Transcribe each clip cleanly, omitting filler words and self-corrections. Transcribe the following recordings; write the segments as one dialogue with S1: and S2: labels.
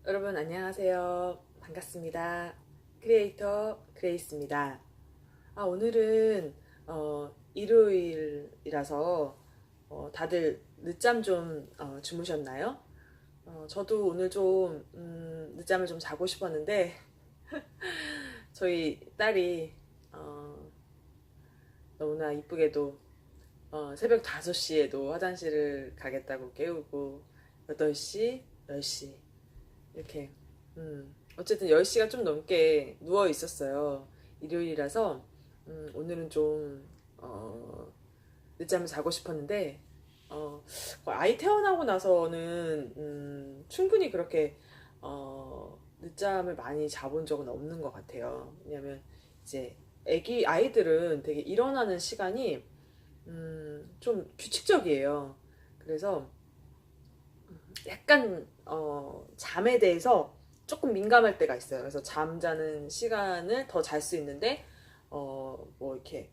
S1: 여러분 안녕하세요. 반갑습니다. 크리에이터 그레이스입니다. 오늘은 일요일이라서 다들 늦잠 좀 주무셨나요? 저도 오늘 좀 늦잠을 좀 자고 싶었는데 저희 딸이 너무나 이쁘게도 새벽 5시에도 화장실을 가겠다고 깨우고 8시, 10시 이렇게 어쨌든 10시가 좀 넘게 누워 있었어요. 일요일이라서 오늘은 좀 늦잠을 자고 싶었는데 아이 태어나고 나서는 충분히 그렇게 늦잠을 많이 자본 적은 없는 것 같아요. 왜냐면 이제 아이들은 되게 일어나는 시간이 좀 규칙적이에요. 그래서 약간 잠에 대해서 조금 민감할 때가 있어요. 그래서 잠자는 시간을 더 잘 수 있는데 뭐 이렇게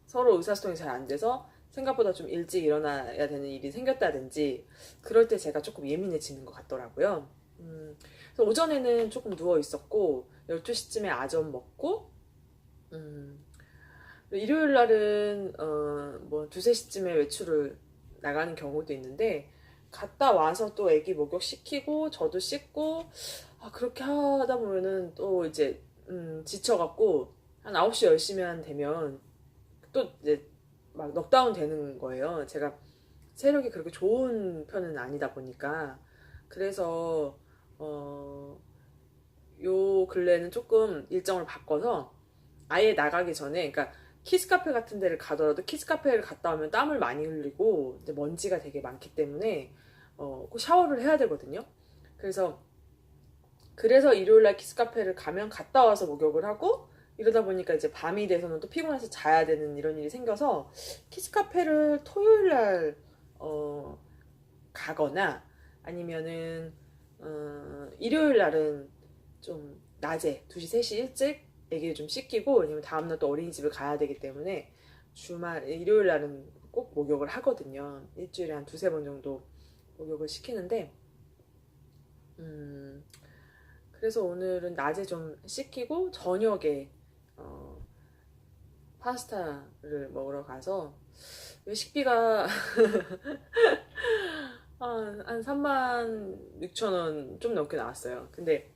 S1: 서로 의사소통이 잘 안 돼서 생각보다 좀 일찍 일어나야 되는 일이 생겼다든지 그럴 때 제가 조금 예민해지는 것 같더라고요. 그래서 오전에는 조금 누워 있었고 12시쯤에 아점 먹고 일요일 날은 뭐 2~3시쯤에 외출을 나가는 경우도 있는데 갔다 와서 또 애기 목욕시키고 저도 씻고 그렇게 하다 보면은 또 이제 지쳐갖고 한 9시 10시면 되면 또 이제 막 넉다운 되는 거예요. 제가 체력이 그렇게 좋은 편은 아니다 보니까 그래서 요 근래는 조금 일정을 바꿔서 아예 나가기 전에 그러니까 키즈카페 같은 데를 가더라도 키즈카페를 갔다 오면 땀을 많이 흘리고 이제 먼지가 되게 많기 때문에 꼭 샤워를 해야 되거든요. 그래서 일요일날 키즈카페를 가면 갔다 와서 목욕을 하고 이러다 보니까 이제 밤이 돼서는 또 피곤해서 자야 되는 이런 일이 생겨서 키즈카페를 토요일날 가거나 아니면은 일요일날은 좀 낮에 2시 3시 일찍 애기를 좀 씻기고 왜냐면 다음날 또 어린이집을 가야 되기 때문에 일요일 날은 꼭 목욕을 하거든요. 일주일에 한 2~3번 정도 목욕을 시키는데 그래서 오늘은 낮에 좀 씻기고 저녁에 파스타를 먹으러 가서 외식비가 한 36,000원 좀 넘게 나왔어요. 근데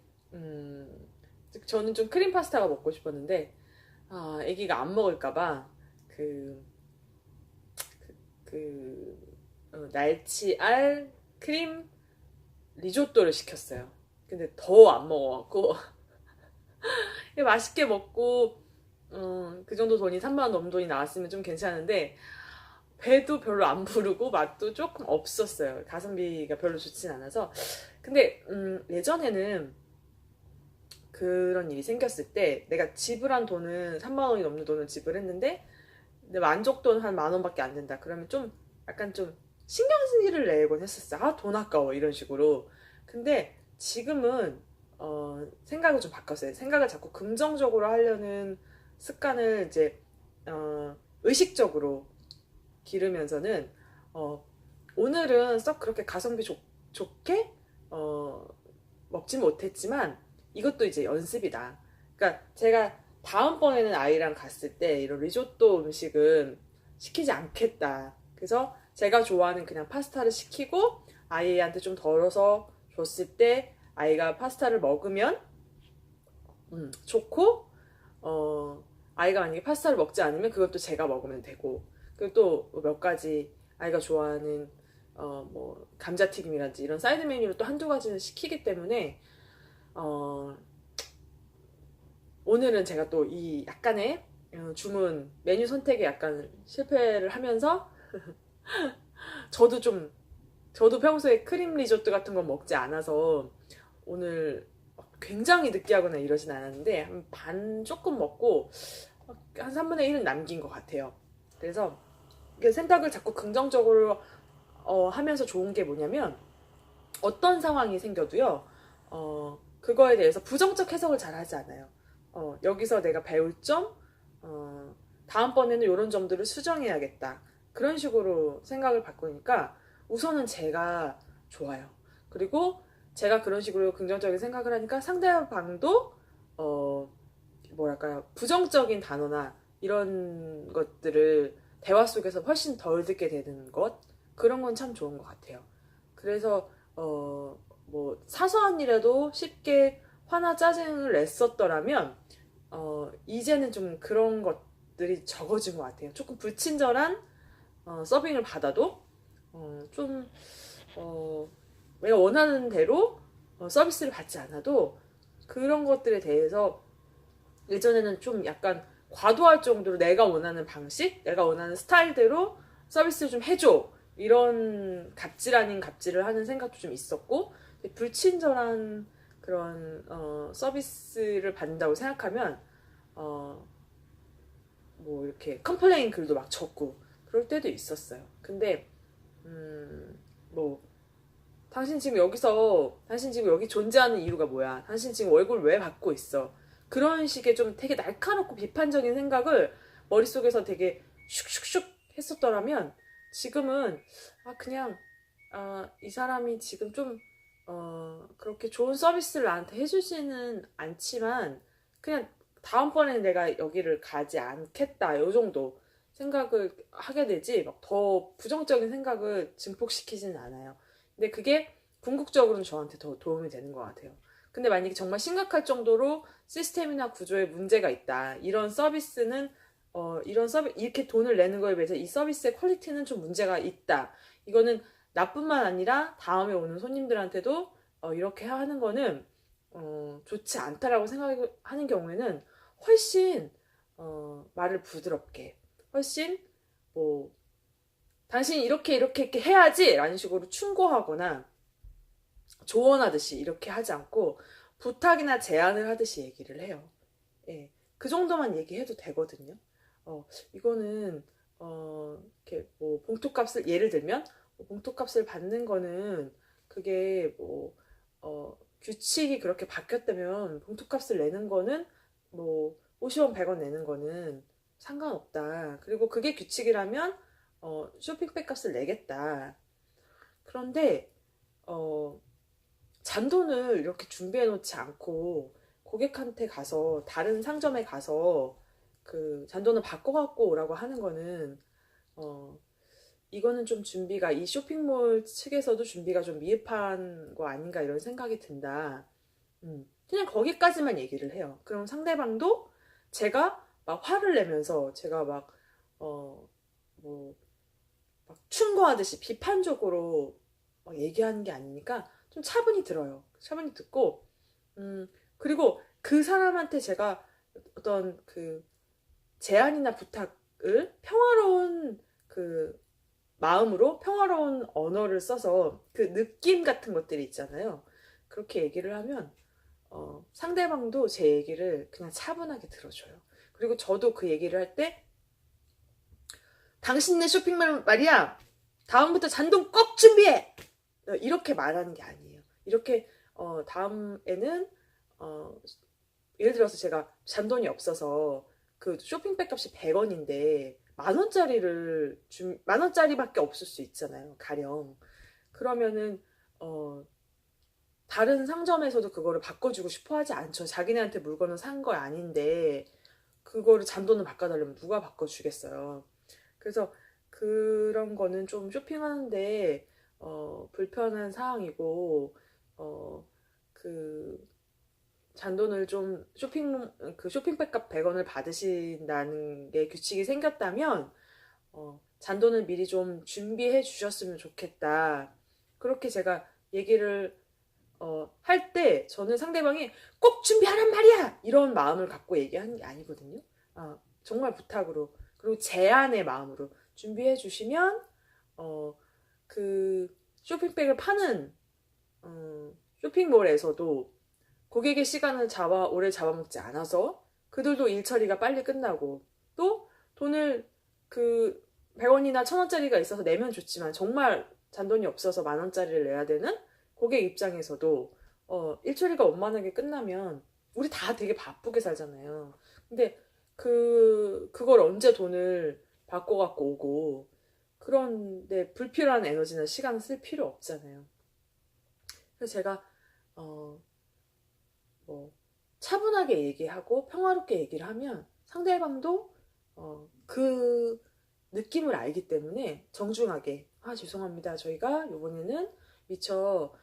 S1: 저는 좀 크림 파스타가 먹고 싶었는데 아기가 안 먹을까봐 날치알 크림 리조또를 시켰어요. 근데 더 안 먹어갖고 맛있게 먹고 그 정도 돈이 3만 원 넘는 돈이 나왔으면 좀 괜찮은데 배도 별로 안 부르고 맛도 조금 없었어요. 가성비가 별로 좋진 않아서. 근데 예전에는 그런 일이 생겼을 때 내가 지불한 돈은 3만 원이 넘는 돈을 지불했는데 내 만족도는 한 10,000원밖에 안 된다. 그러면 좀 약간 좀 신경질을 내곤 했었어. 돈 아까워 이런 식으로. 근데 지금은 생각을 좀 바꿨어요. 생각을 자꾸 긍정적으로 하려는 습관을 이제 의식적으로 기르면서는 오늘은 썩 그렇게 가성비 좋게 먹지 못했지만 이것도 이제 연습이다. 그러니까 제가 다음번에는 아이랑 갔을 때 이런 리조또 음식은 시키지 않겠다. 그래서 제가 좋아하는 그냥 파스타를 시키고 아이한테 좀 덜어서 줬을 때 아이가 파스타를 먹으면 좋고 아이가 만약에 파스타를 먹지 않으면 그것도 제가 먹으면 되고 그리고 또 몇 가지 아이가 좋아하는 뭐 감자튀김이라든지 이런 사이드 메뉴를 또 한두 가지는 시키기 때문에 오늘은 제가 또 이 약간의 주문 메뉴 선택에 약간 실패를 하면서 저도 평소에 크림 리조또 같은 건 먹지 않아서 오늘 굉장히 느끼하거나 이러진 않았는데 한 반 조금 먹고 한 3분의 1은 남긴 것 같아요. 그래서 생각을 자꾸 긍정적으로 하면서 좋은 게 뭐냐면 어떤 상황이 생겨도요 그거에 대해서 부정적 해석을 잘 하지 않아요. 여기서 내가 배울 점 다음번에는 이런 점들을 수정해야겠다 그런 식으로 생각을 바꾸니까 우선은 제가 좋아요. 그리고 제가 그런 식으로 긍정적인 생각을 하니까 상대방도 뭐랄까요, 부정적인 단어나 이런 것들을 대화 속에서 훨씬 덜 듣게 되는 것, 그런 건 참 좋은 것 같아요. 그래서 뭐 사소한 일에도 쉽게 화나 짜증을 냈었더라면 이제는 좀 그런 것들이 적어진 것 같아요. 조금 불친절한 서빙을 받아도 좀 내가 원하는 대로 서비스를 받지 않아도 그런 것들에 대해서 예전에는 좀 약간 과도할 정도로 내가 원하는 방식, 내가 원하는 스타일대로 서비스를 좀 해줘, 이런 갑질 아닌 갑질을 하는 생각도 좀 있었고, 불친절한 그런 서비스를 받는다고 생각하면 뭐 이렇게 컴플레인 글도 막 적고 그럴 때도 있었어요. 근데 뭐 당신 지금 여기 존재하는 이유가 뭐야? 당신 지금 월급을 왜 받고 있어? 그런 식의 좀 되게 날카롭고 비판적인 생각을 머릿속에서 되게 슉슉슉 했었더라면 지금은 그냥 이 사람이 지금 좀 그렇게 좋은 서비스를 나한테 해주지는 않지만 그냥 다음번에 내가 여기를 가지 않겠다, 요 정도 생각을 하게 되지 막 더 부정적인 생각을 증폭시키지는 않아요. 근데 그게 궁극적으로는 저한테 더 도움이 되는 것 같아요. 근데 만약에 정말 심각할 정도로 시스템이나 구조에 문제가 있다, 이런 서비스는 이렇게 돈을 내는 거에 비해서 이 서비스의 퀄리티는 좀 문제가 있다, 이거는 나뿐만 아니라 다음에 오는 손님들한테도 이렇게 하는 거는 좋지 않다라고 생각하는 경우에는 훨씬 말을 부드럽게, 훨씬 뭐 당신이 이렇게 해야지 라는 식으로 충고하거나 조언하듯이 이렇게 하지 않고 부탁이나 제안을 하듯이 얘기를 해요. 예, 그 정도만 얘기해도 되거든요. 이거는 이렇게 뭐 봉투값을, 예를 들면 봉투값을 받는 거는 그게 뭐 규칙이 그렇게 바뀌었다면 봉투값을 내는 거는 뭐 50원 100원 내는 거는 상관없다. 그리고 그게 규칙이라면 쇼핑백 값을 내겠다. 그런데 잔돈을 이렇게 준비해 놓지 않고 고객한테 가서, 다른 상점에 가서 그 잔돈을 바꿔 갖고 오라고 하는 거는 이거는 좀 준비가, 이 쇼핑몰 측에서도 준비가 좀 미흡한 거 아닌가, 이런 생각이 든다. 그냥 거기까지만 얘기를 해요. 그럼 상대방도 제가 막 화를 내면서 제가 뭐 막 충고하듯이 비판적으로 막 얘기하는 게 아니니까 좀 차분히 들어요. 차분히 듣고, 그리고 그 사람한테 제가 어떤 그 제안이나 부탁을 평화로운 그 마음으로, 평화로운 언어를 써서 그 느낌 같은 것들이 있잖아요. 그렇게 얘기를 하면 상대방도 제 얘기를 그냥 차분하게 들어줘요. 그리고 저도 그 얘기를 할 때, 당신네 쇼핑몰 말이야, 다음부터 잔돈 꼭 준비해! 이렇게 말하는 게 아니에요. 이렇게 다음에는 예를 들어서 제가 잔돈이 없어서 그 쇼핑백 값이 100원인데 만 원짜리밖에 없을 수 있잖아요, 가령. 그러면은 다른 상점에서도 그거를 바꿔주고 싶어 하지 않죠. 자기네한테 물건을 산 거 아닌데 그거를 잔돈을 바꿔달라면 누가 바꿔주겠어요. 그래서 그런 거는 좀 쇼핑하는데 불편한 사항이고, 그 잔돈을 좀 쇼핑백 값 100원을 받으신다는 게 규칙이 생겼다면 잔돈을 미리 좀 준비해 주셨으면 좋겠다. 그렇게 제가 얘기를 할 때 저는 상대방이 꼭 준비하란 말이야, 이런 마음을 갖고 얘기하는 게 아니거든요. 정말 부탁으로, 그리고 제안의 마음으로 준비해 주시면 그 쇼핑백을 파는 쇼핑몰에서도 고객의 시간을 오래 잡아먹지 않아서 그들도 일 처리가 빨리 끝나고, 또 돈을 그 100원이나 1000원짜리가 있어서 내면 좋지만 정말 잔돈이 없어서 만 원짜리를 내야 되는 고객 입장에서도 일 처리가 원만하게 끝나면, 우리 다 되게 바쁘게 살잖아요. 근데 그걸 언제 돈을 바꿔 갖고 오고, 그런데 불필요한 에너지나 시간을 쓸 필요 없잖아요. 그래서 제가 뭐 차분하게 얘기하고 평화롭게 얘기를 하면 상대방도 그 느낌을 알기 때문에 정중하게 죄송합니다. 저희가 요번에는 미처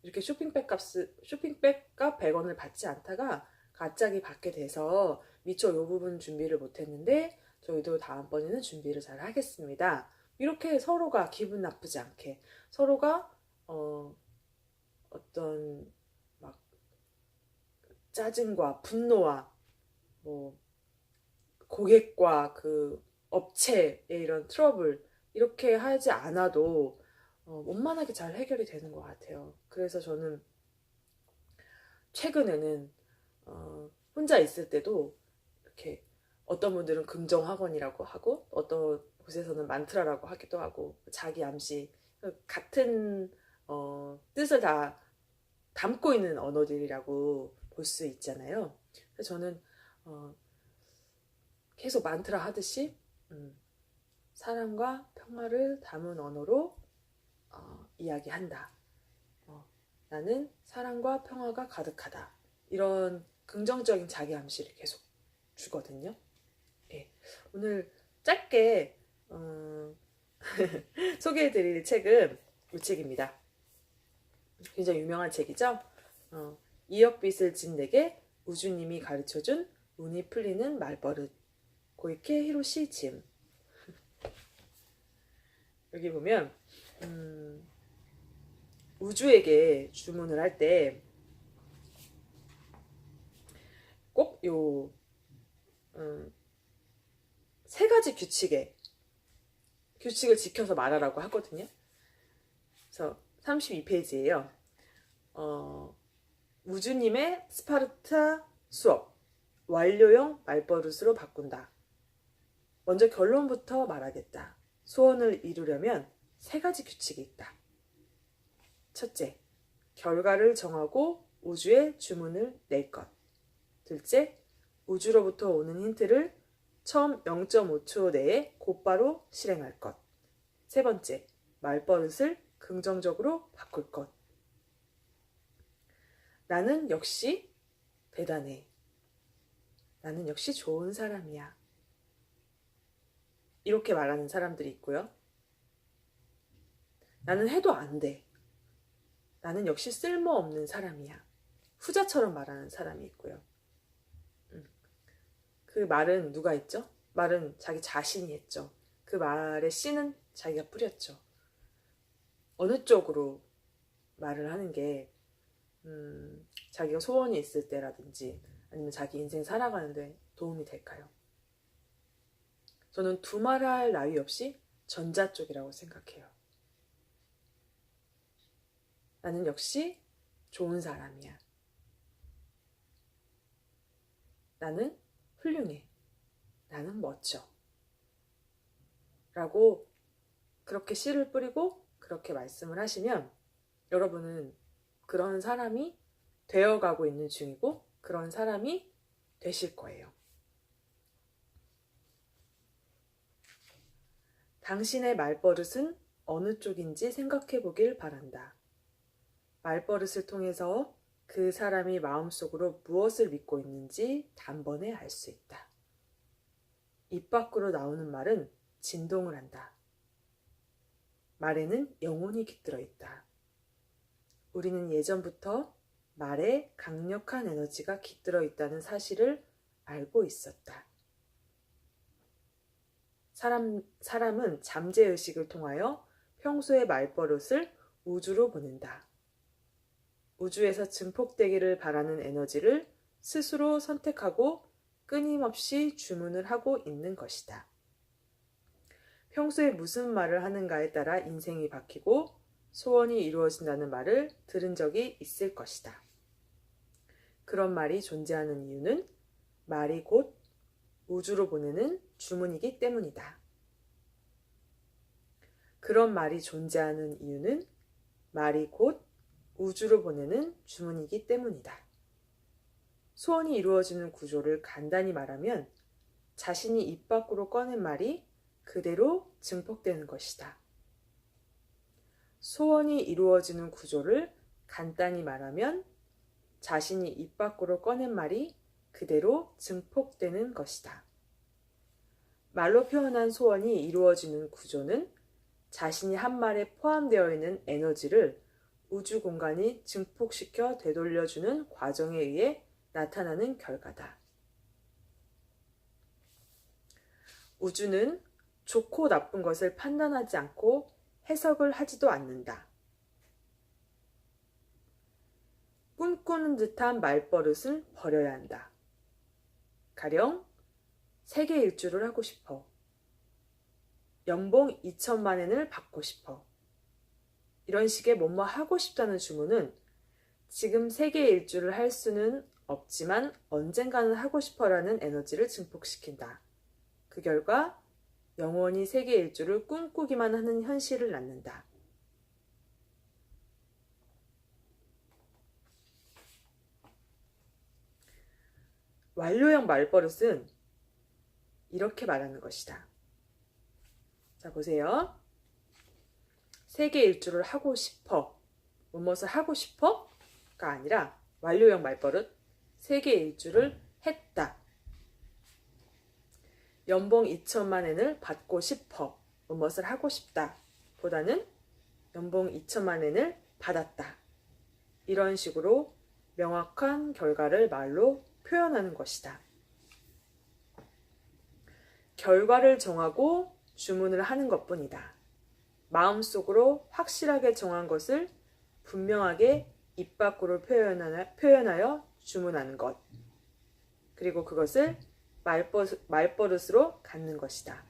S1: 이렇게 쇼핑백 값 100원을 받지 않다가 갑자기 받게 돼서 미처 요 부분 준비를 못했는데 저희도 다음번에는 준비를 잘 하겠습니다. 이렇게 서로가 기분 나쁘지 않게 서로가 어떤 막 짜증과 분노와 뭐 고객과 그 업체의 이런 트러블 이렇게 하지 않아도 원만하게 잘 해결이 되는 것 같아요. 그래서 저는 최근에는 혼자 있을 때도 이렇게 어떤 분들은 긍정학원이라고 하고 어떤 곳에서는 만트라라고 하기도 하고 자기 암시 같은 뜻을 다 담고 있는 언어들이라고 볼 수 있잖아요. 그래서 저는 계속 만트라 하듯이 사랑과 평화를 담은 언어로 이야기한다. 나는 사랑과 평화가 가득하다. 이런 긍정적인 자기 암시를 계속 주거든요. 네. 오늘 짧게 소개해드릴 책은 이 책입니다. 굉장히 유명한 책이죠. 이역빛을 진 내게 우주님이 가르쳐준 운이 풀리는 말버릇. 고이케 히로시 짐. 여기 보면 우주에게 주문을 할 때 꼭 요 세 가지 규칙을 지켜서 말하라고 하거든요. 그래서 32페이지예요. 우주님의 스파르타 수업 완료형 말버릇으로 바꾼다. 먼저 결론부터 말하겠다. 소원을 이루려면 세 가지 규칙이 있다. 첫째, 결과를 정하고 우주에 주문을 낼 것. 둘째, 우주로부터 오는 힌트를 처음 0.5초 내에 곧바로 실행할 것. 세 번째, 말버릇을 긍정적으로 바꿀 것. 나는 역시 대단해. 나는 역시 좋은 사람이야. 이렇게 말하는 사람들이 있고요. 나는 해도 안 돼. 나는 역시 쓸모없는 사람이야. 후자처럼 말하는 사람이 있고요. 그 말은 누가 했죠? 말은 자기 자신이 했죠. 그 말의 씨는 자기가 뿌렸죠. 어느 쪽으로 말을 하는 게 자기가 소원이 있을 때라든지 아니면 자기 인생 살아가는데 도움이 될까요? 저는 두말할 나위 없이 전자 쪽이라고 생각해요. 나는 역시 좋은 사람이야. 나는 훌륭해. 나는 멋져. 라고 그렇게 씨를 뿌리고 그렇게 말씀을 하시면 여러분은 그런 사람이 되어가고 있는 중이고 그런 사람이 되실 거예요. 당신의 말버릇은 어느 쪽인지 생각해 보길 바란다. 말버릇을 통해서 그 사람이 마음속으로 무엇을 믿고 있는지 단번에 알 수 있다. 입 밖으로 나오는 말은 진동을 한다. 말에는 영혼이 깃들어 있다. 우리는 예전부터 말에 강력한 에너지가 깃들어 있다는 사실을 알고 있었다. 사람은 잠재의식을 통하여 평소의 말버릇을 우주로 보낸다. 우주에서 증폭되기를 바라는 에너지를 스스로 선택하고 끊임없이 주문을 하고 있는 것이다. 평소에 무슨 말을 하는가에 따라 인생이 바뀌고 소원이 이루어진다는 말을 들은 적이 있을 것이다. 그런 말이 존재하는 이유는 말이 곧 우주로 보내는 주문이기 때문이다. 그런 말이 존재하는 이유는 말이 곧 우주로 보내는 주문이기 때문이다. 소원이 이루어지는 구조를 간단히 말하면 자신이 입 밖으로 꺼낸 말이 그대로 증폭되는 것이다. 소원이 이루어지는 구조를 간단히 말하면 자신이 입 밖으로 꺼낸 말이 그대로 증폭되는 것이다. 말로 표현한 소원이 이루어지는 구조는 자신이 한 말에 포함되어 있는 에너지를 우주 공간이 증폭시켜 되돌려주는 과정에 의해 나타나는 결과다. 우주는 좋고 나쁜 것을 판단하지 않고 해석을 하지도 않는다. 꿈꾸는 듯한 말버릇을 버려야 한다. 가령 세계 일주를 하고 싶어. 연봉 2천만 엔을 받고 싶어. 이런 식의 뭐뭐 하고 싶다는 주문은 지금 세계 일주를 할 수는 없지만 언젠가는 하고 싶어라는 에너지를 증폭시킨다. 그 결과 영원히 세계 일주를 꿈꾸기만 하는 현실을 낳는다. 완료형 말버릇은 이렇게 말하는 것이다. 자, 보세요. 세계 일주를 하고 싶어. 무엇을 하고 싶어? 가 아니라 완료형 말버릇. 세계 일주를 했다. 연봉 2천만 엔을 받고 싶어. 무엇을 하고 싶다. 보다는 연봉 2천만 엔을 받았다. 이런 식으로 명확한 결과를 말로 표현하는 것이다. 결과를 정하고 주문을 하는 것뿐이다. 마음속으로 확실하게 정한 것을 분명하게 입 밖으로 표현하여 주문하는 것. 그리고 그것을 말버릇으로 갖는 것이다.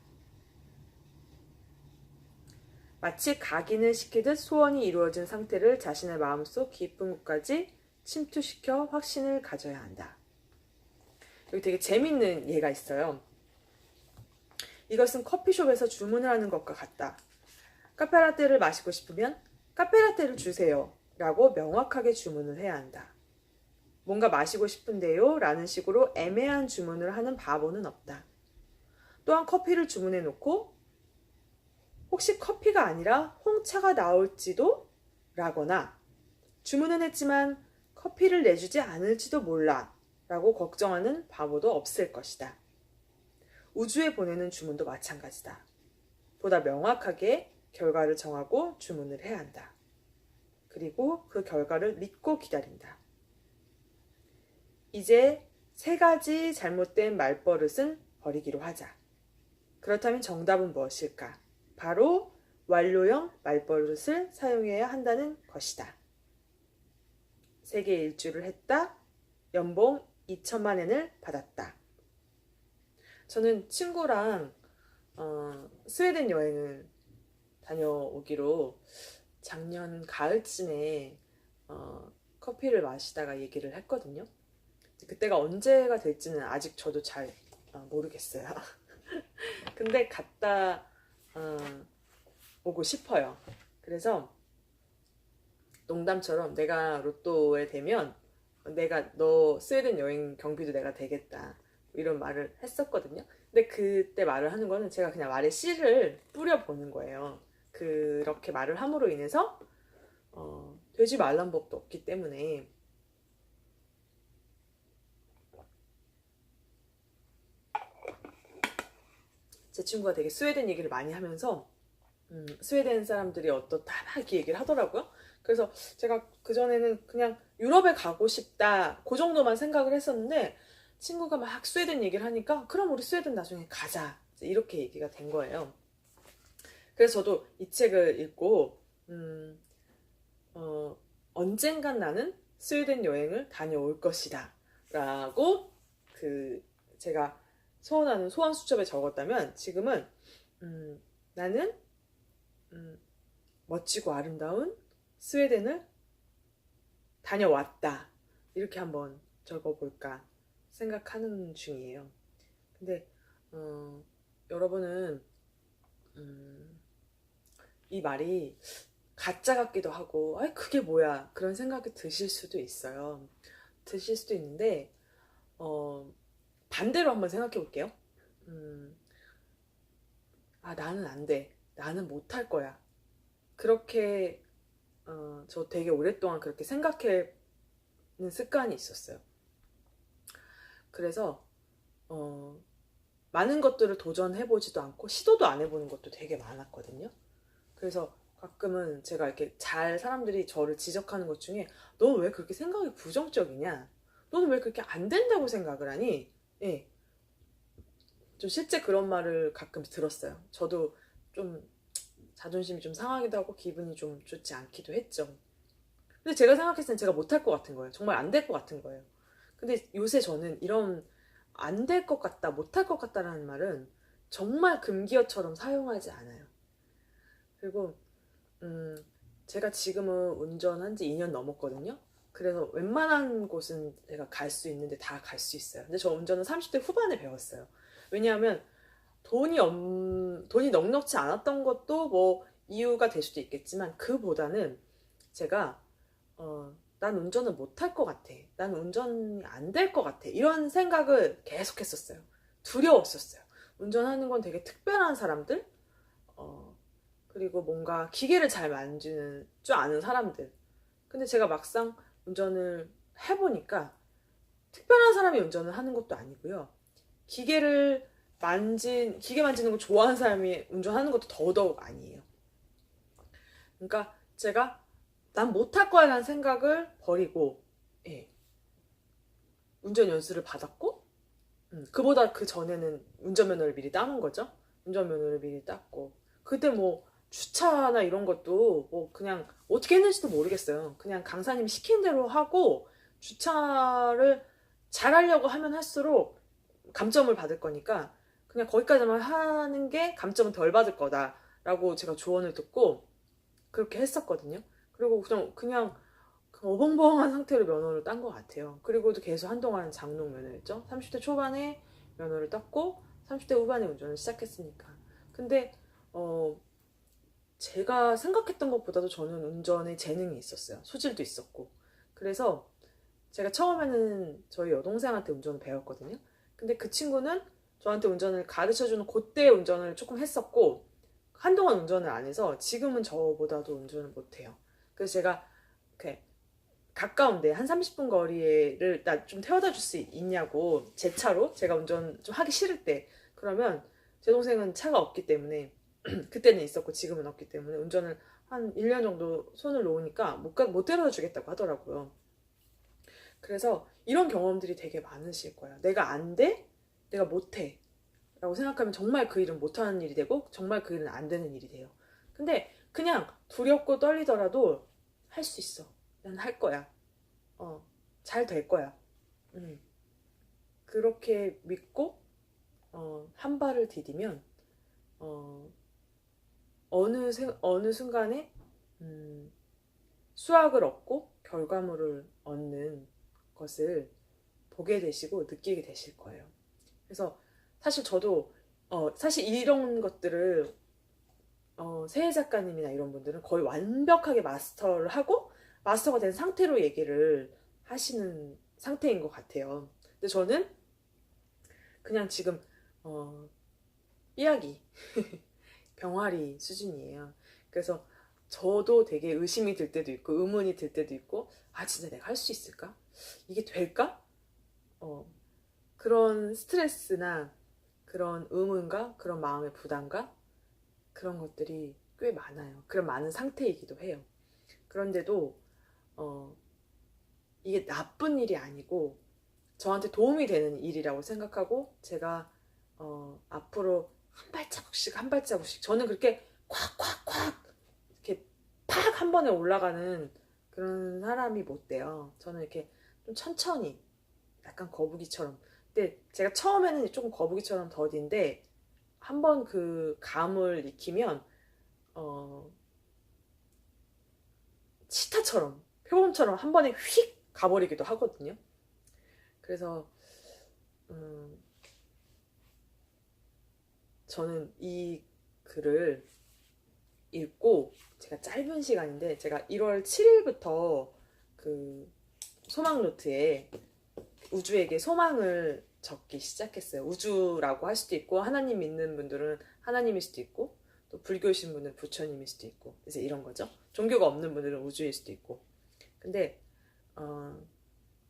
S1: 마치 각인을 시키듯 소원이 이루어진 상태를 자신의 마음속 깊은 곳까지 침투시켜 확신을 가져야 한다. 여기 되게 재밌는 예가 있어요. 이것은 커피숍에서 주문을 하는 것과 같다. 카페라떼를 마시고 싶으면 카페라떼를 주세요 라고 명확하게 주문을 해야 한다. 뭔가 마시고 싶은데요 라는 식으로 애매한 주문을 하는 바보는 없다. 또한 커피를 주문해 놓고 혹시 커피가 아니라 홍차가 나올지도 라거나 주문은 했지만 커피를 내주지 않을지도 몰라 라고 걱정하는 바보도 없을 것이다. 우주에 보내는 주문도 마찬가지다. 보다 명확하게 결과를 정하고 주문을 해야 한다. 그리고 그 결과를 믿고 기다린다. 이제 3가지 잘못된 말버릇은 버리기로 하자. 그렇다면 정답은 무엇일까? 바로 완료형 말버릇을 사용해야 한다는 것이다. 세계 일주를 했다. 연봉 2천만 엔을 받았다. 저는 친구랑 스웨덴 여행을 다녀오기로 작년 가을쯤에 커피를 마시다가 얘기를 했거든요. 그때가 언제가 될지는 아직 저도 잘 모르겠어요. 근데 갔다 오고 싶어요. 그래서 농담처럼 내가 로또에 되면 내가 너 스웨덴 여행 경비도 내가 되겠다 이런 말을 했었거든요. 근데 그때 말을 하는 거는 제가 그냥 말에 씨를 뿌려보는 거예요. 그렇게 말을 함으로 인해서 되지 말란 법도 없기 때문에. 제 친구가 되게 스웨덴 얘기를 많이 하면서 스웨덴 사람들이 어떻다 막 이렇게 얘기를 하더라고요. 그래서 제가 그전에는 그냥 유럽에 가고 싶다 그 정도만 생각을 했었는데 친구가 막 스웨덴 얘기를 하니까 그럼 우리 스웨덴 나중에 가자 이렇게 얘기가 된 거예요. 그래서 저도 이 책을 읽고 언젠간 나는 스웨덴 여행을 다녀올 것이다 라고 제가 소원하는 소원 수첩에 적었다면 지금은 나는 멋지고 아름다운 스웨덴을 다녀왔다 이렇게 한번 적어볼까 생각하는 중이에요. 근데 여러분은 이 말이 가짜 같기도 하고 아이 그게 뭐야 그런 생각이 드실 수도 있어요. 드실 수도 있는데 반대로 한번 생각해 볼게요. 나는 안 돼. 나는 못 할 거야. 그렇게 저 되게 오랫동안 그렇게 생각해는 습관이 있었어요. 그래서 많은 것들을 도전해보지도 않고 시도도 안 해보는 것도 되게 많았거든요. 그래서 가끔은 제가 이렇게 사람들이 저를 지적하는 것 중에 너는 왜 그렇게 생각이 부정적이냐? 너는 왜 그렇게 안 된다고 생각을 하니? 예. 좀 실제 그런 말을 가끔 들었어요. 저도 좀 자존심이 좀 상하기도 하고 기분이 좀 좋지 않기도 했죠. 근데 제가 생각했을 땐 제가 못할 것 같은 거예요. 정말 안 될 것 같은 거예요. 근데 요새 저는 이런 안 될 것 같다, 못할 것 같다라는 말은 정말 금기어처럼 사용하지 않아요. 그리고 제가 지금은 운전한 지 2년 넘었거든요. 그래서 웬만한 곳은 제가 갈 수 있는데 다 갈 수 있어요. 근데 저 운전은 30대 후반에 배웠어요. 왜냐하면 돈이 넉넉지 않았던 것도 뭐 이유가 될 수도 있겠지만 그보다는 제가 난 운전을 못할 것 같아. 난 운전이 안 될 것 같아. 이런 생각을 계속 했었어요. 두려웠었어요. 운전하는 건 되게 특별한 사람들, 그리고 뭔가 기계를 잘 만지는 줄 아는 사람들. 근데 제가 막상 운전을 해보니까 특별한 사람이 운전을 하는 것도 아니고요. 기계 만지는 걸 좋아하는 사람이 운전하는 것도 더더욱 아니에요. 그러니까 제가 난 못할 거야 라는 생각을 버리고, 예, 운전 연수를 받았고, 그보다 그 전에는 운전면허를 미리 따는 거죠. 운전면허를 미리 땄고, 그때 뭐 주차나 이런 것도 뭐 그냥 어떻게 했는지도 모르겠어요. 그냥 강사님이 시킨 대로 하고 주차를 잘하려고 하면 할수록 감점을 받을 거니까 그냥 거기까지만 하는 게 감점은 덜 받을 거다라고 제가 조언을 듣고 그렇게 했었거든요. 그리고 그냥 어벙벙한 상태로 면허를 딴 것 같아요. 그리고도 계속 한동안 장롱 면허였죠. 30대 초반에 면허를 땄고 30대 후반에 운전을 시작했으니까. 근데 제가 생각했던 것보다도 저는 운전에 재능이 있었어요. 소질도 있었고. 그래서 제가 처음에는 저희 여동생한테 운전을 배웠거든요. 근데 그 친구는 저한테 운전을 가르쳐주는 그때 운전을 조금 했었고 한동안 운전을 안 해서 지금은 저보다도 운전을 못해요. 그래서 제가 이렇게 가까운데 한 30분 거리를 나 좀 태워다 줄 수 있냐고 제 차로 제가 운전 좀 하기 싫을 때 그러면 제 동생은 차가 없기 때문에 그때는 있었고 지금은 없기 때문에 운전을 한 1년 정도 손을 놓으니까 못 데려다 주겠다고 하더라고요. 그래서 이런 경험들이 되게 많으실 거예요. 내가 안 돼? 내가 못해. 라고 생각하면 정말 그 일은 못하는 일이 되고 정말 그 일은 안 되는 일이 돼요. 근데 그냥 두렵고 떨리더라도 할 수 있어. 난 할 거야. 잘 될 거야. 그렇게 믿고 한 발을 디디면 어느 순간에 수확을 얻고 결과물을 얻는 것을 보게 되시고 느끼게 되실 거예요. 그래서 사실 저도 사실 이런 것들을 세혜 작가님이나 이런 분들은 거의 완벽하게 마스터를 하고 마스터가 된 상태로 얘기를 하시는 상태인 것 같아요. 근데 저는 그냥 지금 삐약이 병아리 수준이에요. 그래서 저도 되게 의심이 들 때도 있고 의문이 들 때도 있고 아 진짜 내가 할 수 있을까? 이게 될까? 그런 스트레스나 그런 의문과 그런 마음의 부담과 그런 것들이 꽤 많아요. 그런 많은 상태이기도 해요. 그런데도 이게 나쁜 일이 아니고 저한테 도움이 되는 일이라고 생각하고 제가 앞으로 한 발자국씩 저는 그렇게 콱콱콱 이렇게 팍 한 번에 올라가는 그런 사람이 못 돼요. 저는 이렇게 좀 천천히 약간 거북이처럼. 근데 제가 처음에는 조금 거북이처럼 더딘데 한 번 그 감을 익히면 치타처럼 표범처럼 한 번에 휙 가버리기도 하거든요. 그래서 저는 이 글을 읽고 제가 짧은 시간인데 제가 1월 7일부터 그 소망 노트에 우주에게 소망을 적기 시작했어요. 우주라고 할 수도 있고 하나님 믿는 분들은 하나님일 수도 있고 또 불교이신 분은 부처님일 수도 있고, 이제 이런 거죠. 종교가 없는 분들은 우주일 수도 있고. 근데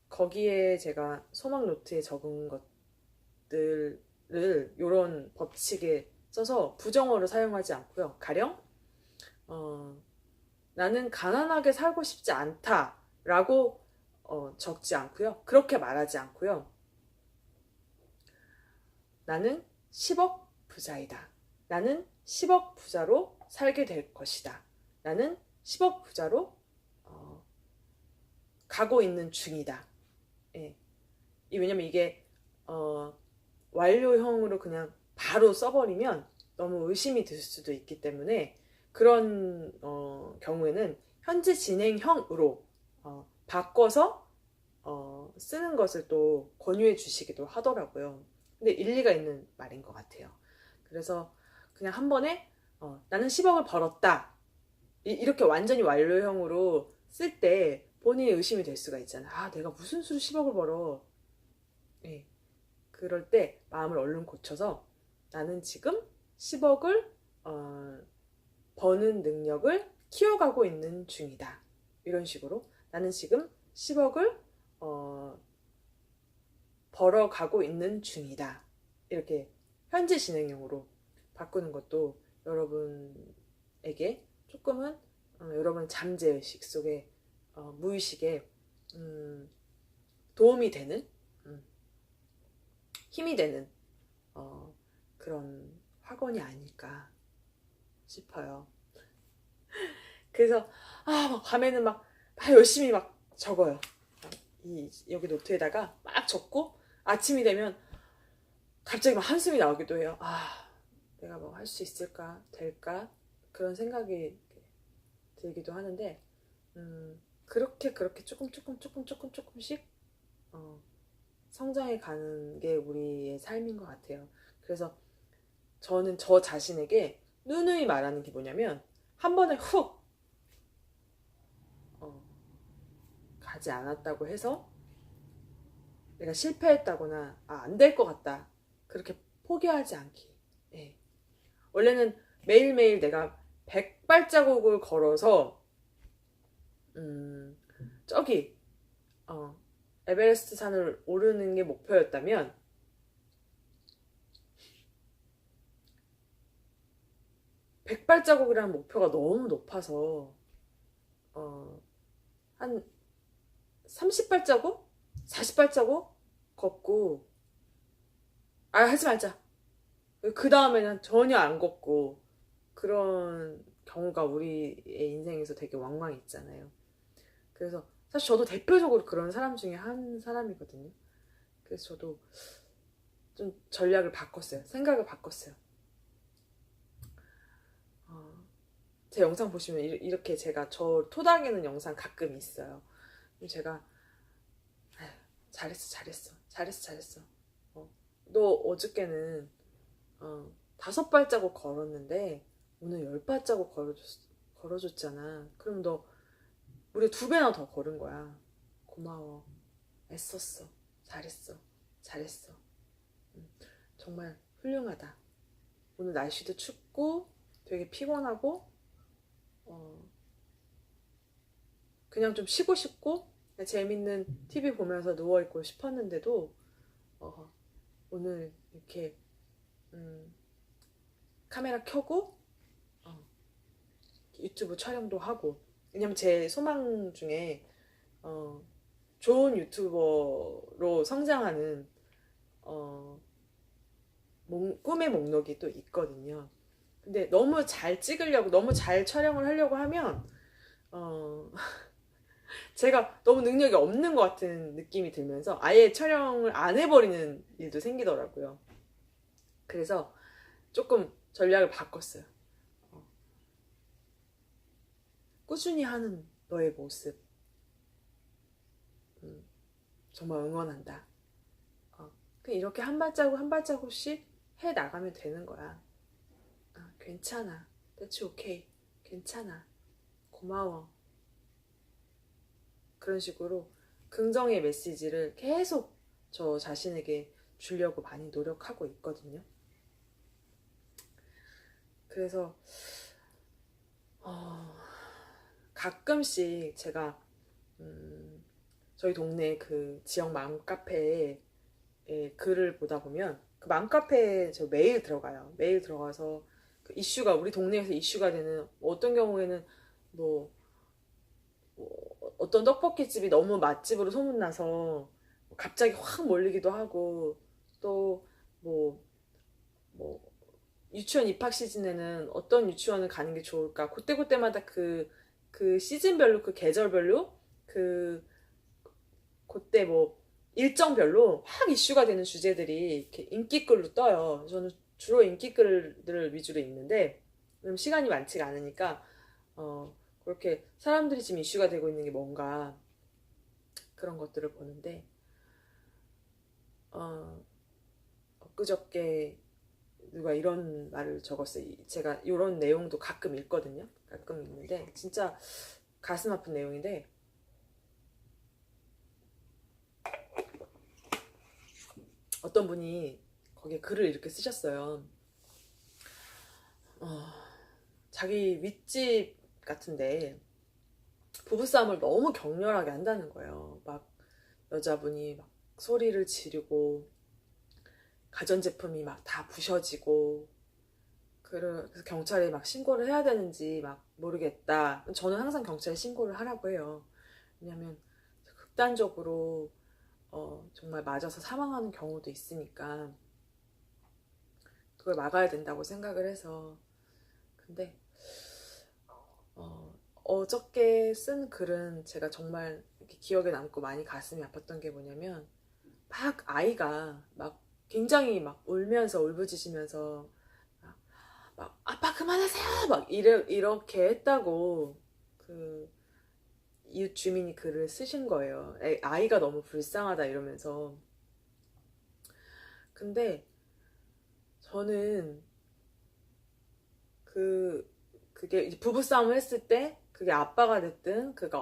S1: 거기에 제가 소망 노트에 적은 것들을 이런 법칙에 써서 부정어를 사용하지 않고요. 가령 나는 가난하게 살고 싶지 않다라고 적지 않고요. 그렇게 말하지 않고요. 나는 10억 부자이다. 나는 10억 부자로 살게 될 것이다. 나는 10억 부자로 가고 있는 중이다. 예. 왜냐면 이게 완료형으로 그냥 바로 써버리면 너무 의심이 들 수도 있기 때문에 그런 경우에는 현재 진행형으로 바꿔서 쓰는 것을 또 권유해 주시기도 하더라고요. 근데 일리가 있는 말인 것 같아요. 그래서 그냥 한 번에 나는 10억을 벌었다. 이렇게 완전히 완료형으로 쓸 때 본인이 의심이 될 수가 있잖아. 아, 내가 무슨 수로 10억을 벌어. 예. 그럴 때 마음을 얼른 고쳐서 나는 지금 10억을 버는 능력을 키워가고 있는 중이다. 이런 식으로 나는 지금 10억을 벌어가고 있는 중이다. 이렇게 현재 진행형으로 바꾸는 것도 여러분에게 조금은 여러분 잠재의식 속에 무의식에 도움이 되는 힘이 되는 그런 학원이 아닐까 싶어요. 그래서 막 밤에는 막 열심히 막 적어요. 여기 노트에다가 막 적고 아침이 되면 갑자기 막 한숨이 나오기도 해요. 내가 뭐 할 수 있을까? 될까? 그런 생각이 들기도 하는데 그렇게 조금씩 성장해 가는 게 우리의 삶인 것 같아요. 그래서 저는 저 자신에게 누누이 말하는 게 뭐냐면 한 번에 훅 가지 않았다고 해서 내가 실패했다거나 안 될 것 같다 그렇게 포기하지 않기. 예. 원래는 매일매일 내가 100발자국을 걸어서 저기 에베레스트 산을 오르는 게 목표였다면 100발자국이라는 목표가 너무 높아서 한 30발자국? 40발자국? 걷고 하지 말자. 그 다음에는 전혀 안 걷고 그런 경우가 우리의 인생에서 되게 왕왕 있잖아요. 그래서 사실 저도 대표적으로 그런 사람 중에 한 사람이거든요. 그래서 저도 좀 전략을 바꿨어요. 생각을 바꿨어요. 제 영상 보시면 이렇게 제가 저 토닥이는 영상 가끔 있어요. 제가 잘했어. 너 어저께는 5발자국 걸었는데 오늘 10발자국 걸어줬잖아. 그럼 너 우리 2배나 더 걸은 거야. 고마워. 애썼어. 잘했어. 정말 훌륭하다. 오늘 날씨도 춥고 되게 피곤하고 그냥 좀 쉬고 싶고 재밌는 TV 보면서 누워있고 싶었는데도 오늘 이렇게 카메라 켜고 유튜브 촬영도 하고. 왜냐면 제 소망 중에 좋은 유튜버로 성장하는 꿈의 목록이 또 있거든요. 근데 너무 잘 찍으려고 너무 잘 촬영을 하려고 하면 제가 너무 능력이 없는 것 같은 느낌이 들면서 아예 촬영을 안 해버리는 일도 생기더라고요. 그래서 조금 전략을 바꿨어요. 꾸준히 하는 너의 모습 정말 응원한다. 그냥 이렇게 한 발자국 한 발자국씩 해 나가면 되는 거야. 괜찮아. That's okay. 괜찮아. 고마워. 그런 식으로 긍정의 메시지를 계속 저 자신에게 주려고 많이 노력하고 있거든요. 그래서 가끔씩 제가 저희 동네 그 지역 맘카페에 글을 보다 보면 그 맘카페에 저 매일 들어가요. 매일 들어가서 그 이슈가 우리 동네에서 이슈가 되는 어떤 경우에는 뭐 어떤 떡볶이집이 너무 맛집으로 소문나서 갑자기 확 몰리기도 하고 또 뭐 유치원 입학 시즌에는 어떤 유치원을 가는 게 좋을까 그때그때마다 그 시즌별로 그 계절별로 그 그때 뭐 일정별로 확 이슈가 되는 주제들이 이렇게 인기글로 떠요. 저는 주로 인기글들을 위주로 읽는데 왜냐면 시간이 많지가 않으니까 그렇게 사람들이 지금 이슈가 되고 있는 게 뭔가 그런 것들을 보는데 엊그저께 누가 이런 말을 적었어요. 제가 이런 내용도 가끔 읽거든요. 가끔 읽는데 진짜 가슴 아픈 내용인데 어떤 분이 거기에 글을 이렇게 쓰셨어요. 자기 윗집 같은데 부부싸움을 너무 격렬하게 한다는 거예요. 막 여자분이 막 소리를 지르고 가전제품이 막 다 부셔지고 그래서 경찰에 막 신고를 해야 되는지 막 모르겠다. 저는 항상 경찰에 신고를 하라고 해요. 왜냐면 극단적으로 정말 맞아서 사망하는 경우도 있으니까 그걸 막아야 된다고 생각을 해서 근데 어저께 쓴 글은 제가 정말 이렇게 기억에 남고 많이 가슴이 아팠던 게 뭐냐면 막 아이가 막 굉장히 막 울면서 울부짖으면서 막 아빠 그만하세요 막 이렇게 했다고 그 이웃 주민이 글을 쓰신 거예요. 아이가 너무 불쌍하다 이러면서. 근데 저는 그게 이제 부부싸움을 했을 때 그게 아빠가 됐든 그가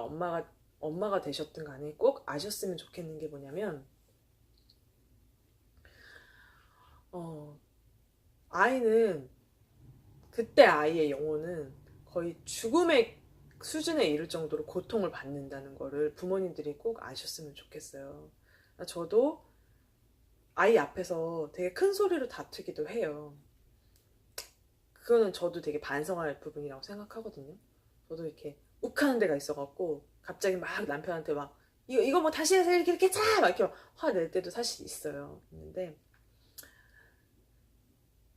S1: 엄마가 되셨든 간에 꼭 아셨으면 좋겠는 게 뭐냐면 아이는 그때 아이의 영혼은 거의 죽음의 수준에 이를 정도로 고통을 받는다는 거를 부모님들이 꼭 아셨으면 좋겠어요. 저도 아이 앞에서 되게 큰 소리로 다투기도 해요. 그거는 저도 되게 반성할 부분이라고 생각하거든요. 저도 이렇게 욱하는 데가 있어갖고 갑자기 막 남편한테 막 이거 뭐 다시 해서 이렇게 차! 막 이렇게 화낼 때도 사실 있어요. 있는데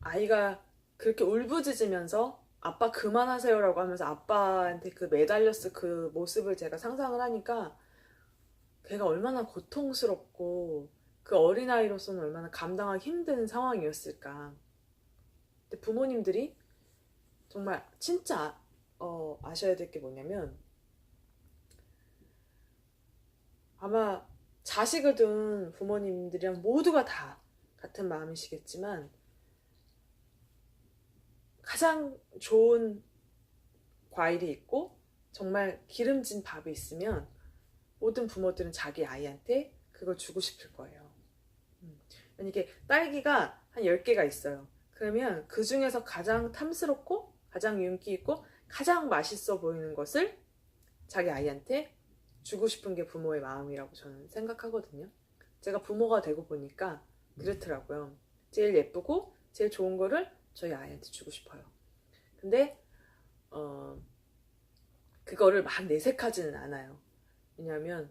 S1: 아이가 그렇게 울부짖으면서 아빠 그만하세요라고 하면서 아빠한테 그 매달렸을 그 모습을 제가 상상을 하니까 걔가 얼마나 고통스럽고 그 어린아이로서는 얼마나 감당하기 힘든 상황이었을까. 근데 부모님들이 정말 진짜 아셔야 될 게 뭐냐면 아마 자식을 둔 부모님들이랑 모두가 다 같은 마음이시겠지만 가장 좋은 과일이 있고 정말 기름진 밥이 있으면 모든 부모들은 자기 아이한테 그걸 주고 싶을 거예요. 이게 딸기가 한 10개가 있어요. 그러면 그 중에서 가장 탐스럽고 가장 윤기 있고 가장 맛있어 보이는 것을 자기 아이한테 주고 싶은 게 부모의 마음이라고 저는 생각하거든요. 제가 부모가 되고 보니까 그렇더라고요. 제일 예쁘고 제일 좋은 거를 저희 아이한테 주고 싶어요. 근데 그거를 막 내색하지는 않아요. 왜냐하면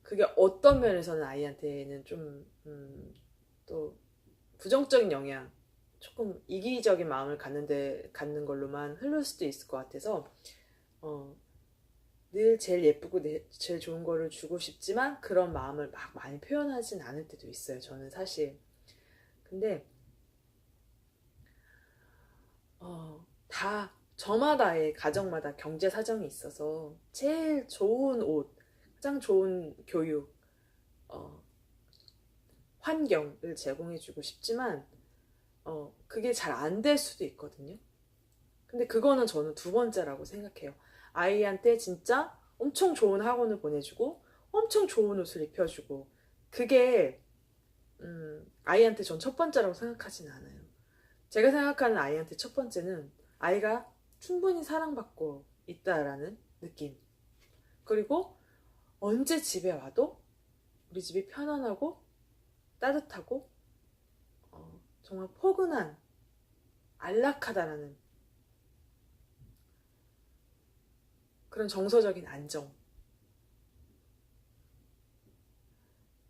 S1: 그게 어떤 면에서는 아이한테는 좀 또 부정적인 영향, 조금 이기적인 마음을 갖는 걸로만 흐를 수도 있을 것 같아서 늘 제일 예쁘고 제일 좋은 거를 주고 싶지만 그런 마음을 막 많이 표현하진 않을 때도 있어요. 저는 사실. 근데 다 저마다의 가정마다 경제 사정이 있어서 제일 좋은 옷, 가장 좋은 교육, 환경을 제공해주고 싶지만 그게 잘 안 될 수도 있거든요. 근데 그거는 저는 두 번째라고 생각해요. 아이한테 진짜 엄청 좋은 학원을 보내주고 엄청 좋은 옷을 입혀주고 그게 아이한테 전 첫 번째라고 생각하진 않아요. 제가 생각하는 아이한테 첫 번째는 아이가 충분히 사랑받고 있다라는 느낌. 그리고 언제 집에 와도 우리 집이 편안하고 따뜻하고 정말 포근한, 안락하다라는 그런 정서적인 안정.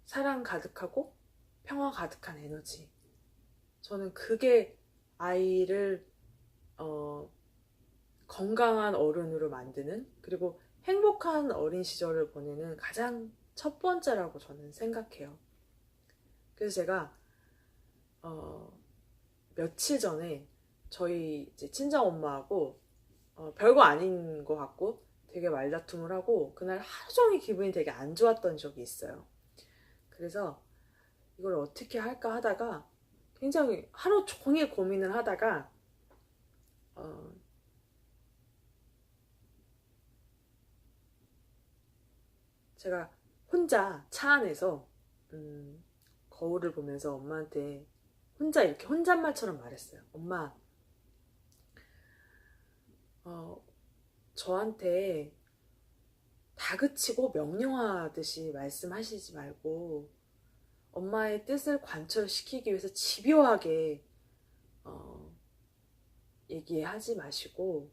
S1: 사랑 가득하고 평화 가득한 에너지. 저는 그게 아이를 건강한 어른으로 만드는, 그리고 행복한 어린 시절을 보내는 가장 첫 번째라고 저는 생각해요. 그래서 제가 며칠 전에 저희 이제 친정 엄마하고 별거 아닌 것 같고 되게 말다툼을 하고 그날 하루 종일 기분이 되게 안 좋았던 적이 있어요. 그래서 이걸 어떻게 할까 하다가 굉장히 하루 종일 고민을 하다가 제가 혼자 차 안에서 거울을 보면서 엄마한테 혼자 이렇게 혼잣말처럼 말했어요. 엄마, 저한테 다그치고 명령하듯이 말씀하시지 말고 엄마의 뜻을 관철시키기 위해서 집요하게 얘기하지 마시고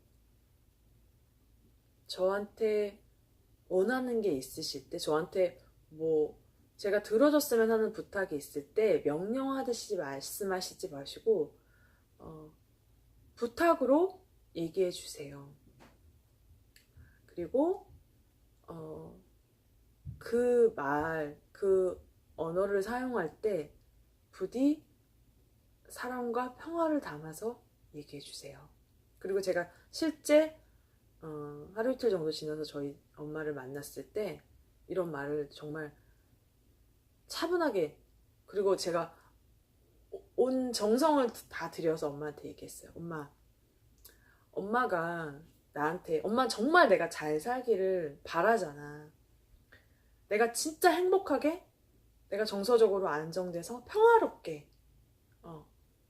S1: 저한테 원하는 게 있으실 때, 저한테 뭐 제가 들어줬으면 하는 부탁이 있을 때 명령하듯이 말씀하시지 마시고 부탁으로 얘기해 주세요. 그리고 그 언어를 사용할 때 부디 사랑과 평화를 담아서 얘기해 주세요. 그리고 제가 실제 하루 이틀 정도 지나서 저희 엄마를 만났을 때 이런 말을 정말 차분하게, 그리고 제가 온 정성을 다 들여서 엄마한테 얘기했어요. 엄마가 나한테, 엄마 정말 내가 잘 살기를 바라잖아. 내가 진짜 행복하게, 내가 정서적으로 안정돼서 평화롭게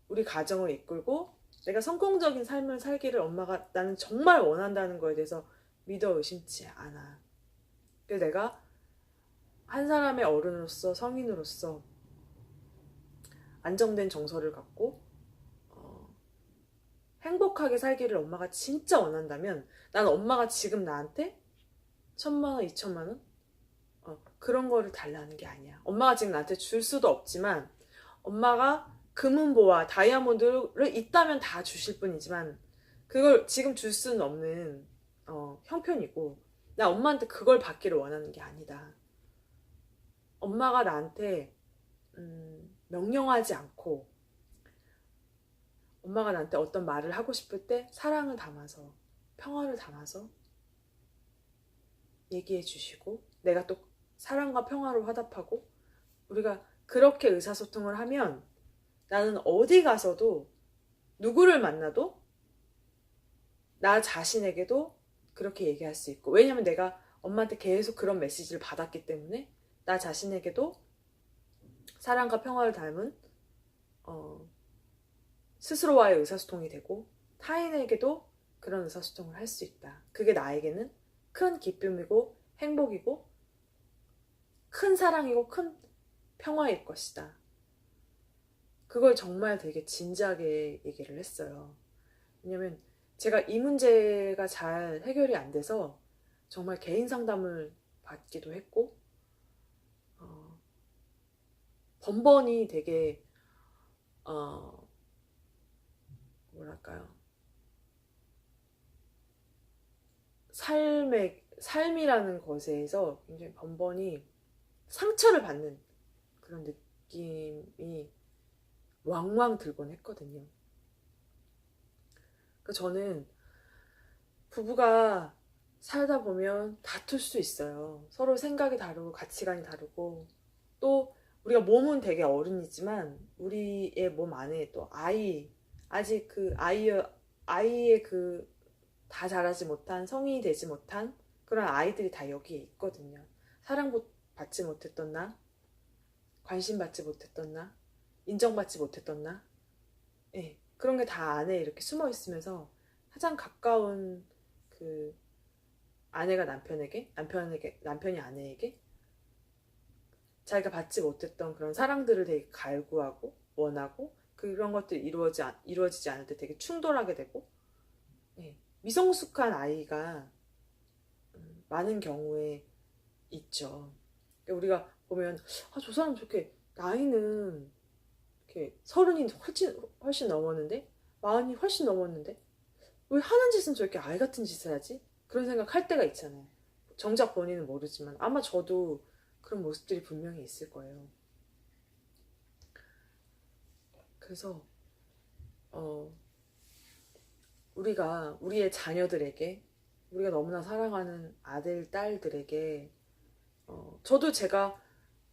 S1: 우리 가정을 이끌고 내가 성공적인 삶을 살기를 엄마가 나는 정말 원한다는 거에 대해서 믿어 의심치 않아. 그래서 내가 한 사람의 어른으로서, 성인으로서 안정된 정서를 갖고 행복하게 살기를 엄마가 진짜 원한다면 난 엄마가 지금 나한테 1,000만 원, 2,000만 원 그런 거를 달라는 게 아니야. 엄마가 지금 나한테 줄 수도 없지만 엄마가 금은보화, 다이아몬드를 있다면 다 주실 뿐이지만 그걸 지금 줄 수는 없는 형편이고 나 엄마한테 그걸 받기를 원하는 게 아니다. 엄마가 나한테 명령하지 않고 엄마가 나한테 어떤 말을 하고 싶을 때 사랑을 담아서 평화를 담아서 얘기해 주시고 내가 또 사랑과 평화로 화답하고 우리가 그렇게 의사소통을 하면 나는 어디 가서도 누구를 만나도 나 자신에게도 그렇게 얘기할 수 있고, 왜냐면 내가 엄마한테 계속 그런 메시지를 받았기 때문에 나 자신에게도 사랑과 평화를 닮은 스스로와의 의사소통이 되고 타인에게도 그런 의사소통을 할 수 있다. 그게 나에게는 큰 기쁨이고 행복이고 큰 사랑이고 큰 평화일 것이다. 그걸 정말 되게 진지하게 얘기를 했어요. 왜냐면 제가 이 문제가 잘 해결이 안 돼서 정말 개인 상담을 받기도 했고 번번이 되게 뭐랄까요, 삶이라는 것에서 굉장히 번번이 상처를 받는 그런 느낌이 왕왕 들곤 했거든요. 그러니까 저는 부부가 살다 보면 다툴 수 있어요. 서로 생각이 다르고 가치관이 다르고 또 우리가 몸은 되게 어른이지만 우리의 몸 안에 또 아직 그 아이의 그 다 자라지 못한, 성인이 되지 못한 그런 아이들이 다 여기에 있거든요. 사랑받지 못했던 나, 관심받지 못했던 나, 인정받지 못했던 나, 네, 그런 게 다 안에 이렇게 숨어 있으면서 가장 가까운 그 아내가 남편이 아내에게 자기가 받지 못했던 그런 사랑들을 되게 갈구하고 원하고 그런 것들이 이루어지지 않을 때 되게 충돌하게 되고, 네, 미성숙한 아이가 많은 경우에 있죠. 그러니까 우리가 보면 저 사람 저렇게 나이는 이렇게 서른이 훨씬 넘었는데, 마흔이 훨씬 넘었는데 왜 하는 짓은 저렇게 아이 같은 짓을 하지? 그런 생각할 때가 있잖아요. 정작 본인은 모르지만 아마 저도 그런 모습들이 분명히 있을 거예요. 그래서 우리가 우리의 자녀들에게, 우리가 너무나 사랑하는 아들, 딸들에게, 저도 제가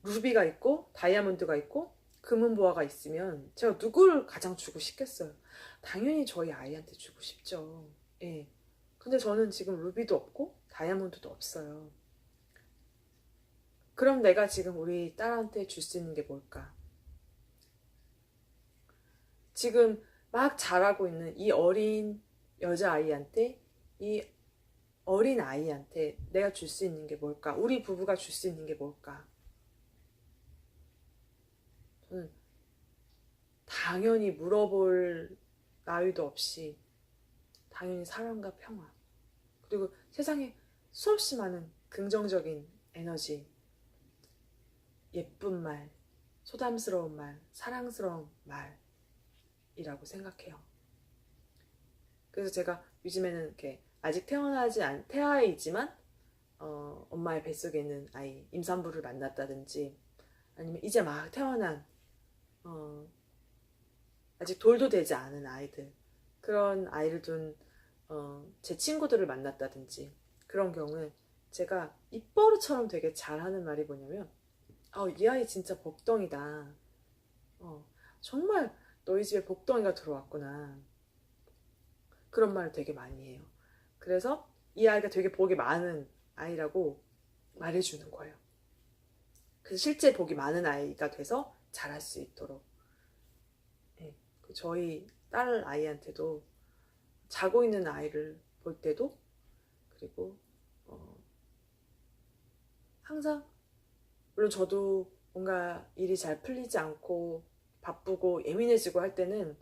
S1: 루비가 있고 다이아몬드가 있고 금은보화가 있으면 제가 누구를 가장 주고 싶겠어요? 당연히 저희 아이한테 주고 싶죠. 예. 근데 저는 지금 루비도 없고 다이아몬드도 없어요. 그럼 내가 지금 우리 딸한테 줄 수 있는 게 뭘까? 지금 막 자라고 있는 이 어린 여자아이한테, 이 어린 아이한테 내가 줄 수 있는 게 뭘까? 우리 부부가 줄 수 있는 게 뭘까? 저는 당연히 물어볼 나위도 없이 당연히 사랑과 평화, 그리고 세상에 수없이 많은 긍정적인 에너지, 예쁜 말, 소담스러운 말, 사랑스러운 말이라고 생각해요. 그래서 제가 요즘에는 이렇게 아직 태아이지만 엄마의 뱃속에 있는 아이, 임산부를 만났다든지, 아니면 이제 막 태어난 아직 돌도 되지 않은 아이들, 그런 아이를 둔 제 친구들을 만났다든지, 그런 경우에 제가 입버릇처럼 되게 잘하는 말이 뭐냐면, 이 아이 진짜 복덩이다. 정말 너희 집에 복덩이가 들어왔구나. 그런 말을 되게 많이 해요. 그래서 이 아이가 되게 복이 많은 아이라고 말해주는 거예요. 그래서 실제 복이 많은 아이가 돼서 잘할 수 있도록. 네. 저희 딸 아이한테도 자고 있는 아이를 볼 때도, 그리고 항상, 물론 저도 뭔가 일이 잘 풀리지 않고 바쁘고 예민해지고 할 때는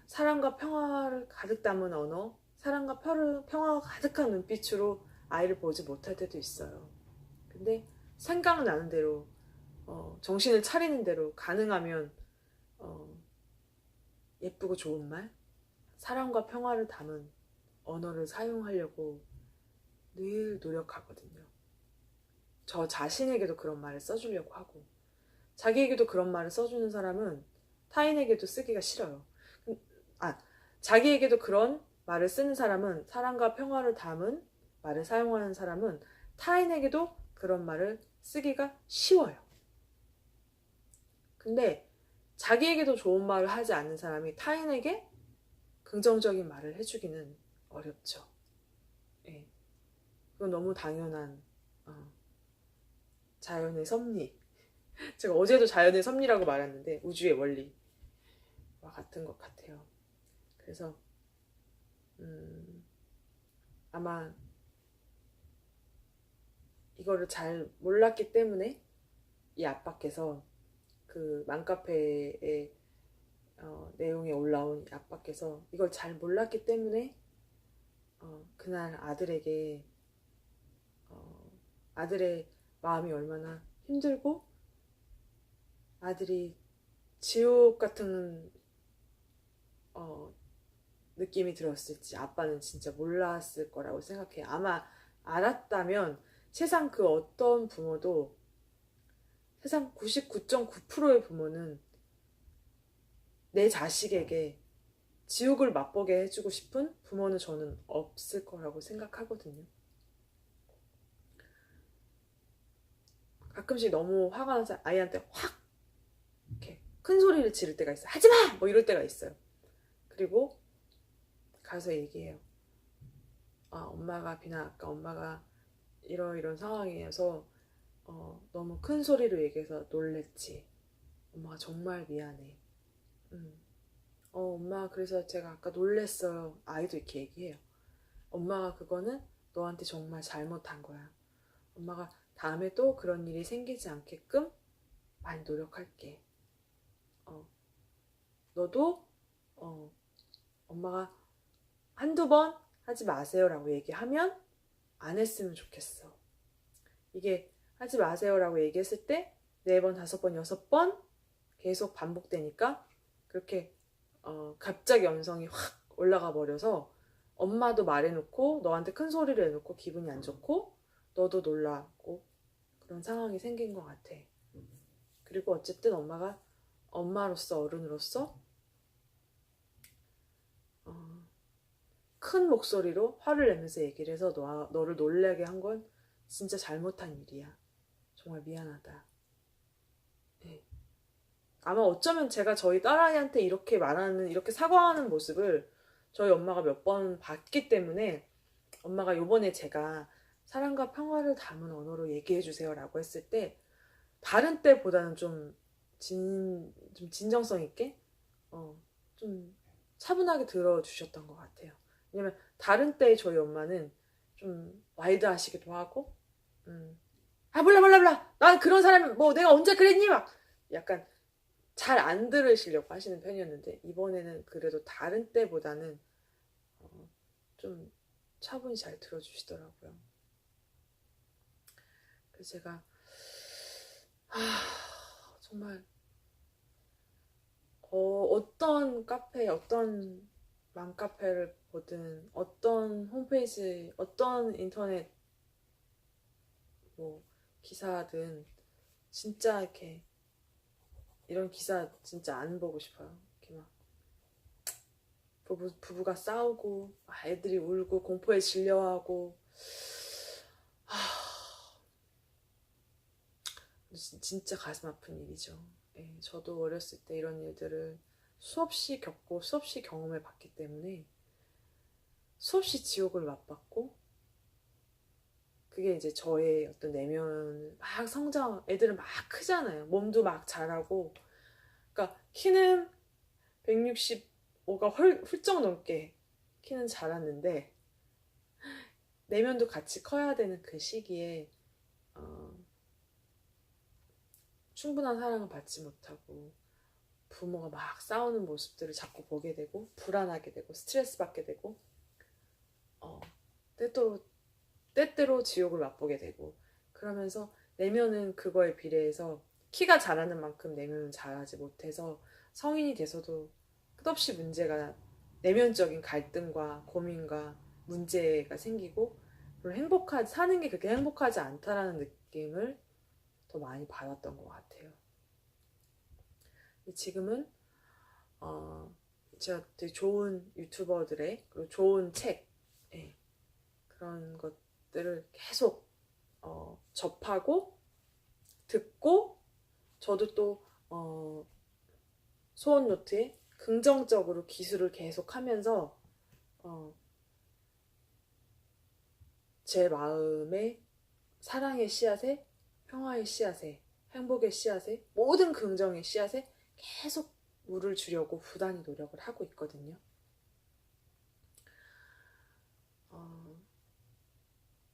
S1: 사랑과 평화를 가득 담은 언어, 사랑과 평화가 가득한 눈빛으로 아이를 보지 못할 때도 있어요. 근데 생각나는 대로, 정신을 차리는 대로, 가능하면 예쁘고 좋은 말, 사랑과 평화를 담은 언어를 사용하려고 늘 노력하거든요. 저 자신에게도 그런 말을 써주려고 하고, 자기에게도 그런 말을 써주는 사람은 타인에게도 쓰기가 싫어요. 자기에게도 그런 말을 쓰는 사람은, 사랑과 평화를 담은 말을 사용하는 사람은 타인에게도 그런 말을 쓰기가 쉬워요. 근데 자기에게도 좋은 말을 하지 않는 사람이 타인에게 긍정적인 말을 해주기는 어렵죠. 예. 그건 너무 당연한 자연의 섭리. 제가 어제도 자연의 섭리라고 말했는데 우주의 원리와 같은 것 같아요. 그래서 아마 이거를 잘 몰랐기 때문에 이 아빠께서 그 맘카페의 내용에 올라온 아빠께서 이걸 잘 몰랐기 때문에 그날 아들에게 아들의 마음이 얼마나 힘들고 아들이 지옥 같은 느낌이 들었을지 아빠는 진짜 몰랐을 거라고 생각해요. 아마 알았다면 세상 그 어떤 부모도, 세상 99.9%의 부모는 내 자식에게 지옥을 맛보게 해주고 싶은 부모는 저는 없을 거라고 생각하거든요. 가끔씩 너무 화가 나서 아이한테 확 이렇게 큰 소리를 지를 때가 있어요. 하지마! 뭐 이럴 때가 있어요. 그리고 가서 얘기해요. 엄마가, 비나 아까 엄마가 이런 상황이어서 너무 큰 소리로 얘기해서 놀랬지. 엄마가 정말 미안해. 엄마 그래서 제가 아까 놀랬어요. 아이도 이렇게 얘기해요. 엄마가 그거는 너한테 정말 잘못한 거야. 엄마가 다음에 또 그런 일이 생기지 않게끔 많이 노력할게. 너도 엄마가 한두 번 하지 마세요라고 얘기하면 안 했으면 좋겠어. 이게 하지 마세요라고 얘기했을 때 4번, 5번, 6번 계속 반복되니까 그렇게 갑자기 언성이 확 올라가 버려서 엄마도 말해놓고 너한테 큰 소리를 해놓고 기분이 안 좋고 너도 놀라고 그런 상황이 생긴 것 같아. 그리고 어쨌든 엄마가 엄마로서 어른으로서 큰 목소리로 화를 내면서 얘기를 해서 너를 놀라게 한 건 진짜 잘못한 일이야. 정말 미안하다. 네. 아마 어쩌면 제가 저희 딸아이한테 이렇게 말하는, 이렇게 사과하는 모습을 저희 엄마가 몇 번 봤기 때문에 엄마가 요번에 제가 사랑과 평화를 담은 언어로 얘기해 주세요 라고 했을 때 다른 때보다는 좀 진정성 있게 좀 차분하게 들어주셨던 것 같아요. 왜냐면 다른 때 저희 엄마는 좀 와일드하시기도 하고 몰라 난 그런 사람 뭐 내가 언제 그랬니 막 약간 잘 안 들으시려고 하시는 편이었는데 이번에는 그래도 다른 때보다는 좀 차분히 잘 들어주시더라고요. 그래서 제가 정말 어떤 카페, 어떤 맘카페를 보든 어떤 홈페이지, 어떤 인터넷 뭐 기사든 진짜 이렇게 이런 기사 진짜 안 보고 싶어요. 이렇게 막 부부가 싸우고 애들이 울고 공포에 질려하고 진짜 가슴 아픈 일이죠. 예, 저도 어렸을 때 이런 일들을 수없이 겪고 수없이 경험해 봤기 때문에 수없이 지옥을 맛봤고 그게 이제 저의 어떤 내면 막 성장, 애들은 막 크잖아요. 몸도 막 자라고. 그러니까 키는 165가 훌쩍 넘게 키는 자랐는데 내면도 같이 커야 되는 그 시기에 충분한 사랑을 받지 못하고 부모가 막 싸우는 모습들을 자꾸 보게 되고 불안하게 되고 스트레스 받게 되고 때때로 지옥을 맛보게 되고 그러면서 내면은 그거에 비례해서 키가 자라는 만큼 내면은 자라지 못해서 성인이 돼서도 끝없이 문제가 내면적인 갈등과 고민과 문제가 생기고 그리고 사는 게 그렇게 행복하지 않다라는 느낌을 더 많이 받았던 것 같아요. 지금은 제가 되게 좋은 유튜버들의 그리고 좋은 책 그런 것들을 계속 접하고 듣고 저도 또 소원 노트에 긍정적으로 기술을 계속 하면서 제 마음에 사랑의 씨앗에 평화의 씨앗에 행복의 씨앗에 모든 긍정의 씨앗에 계속 물을 주려고 부단히 노력을 하고 있거든요.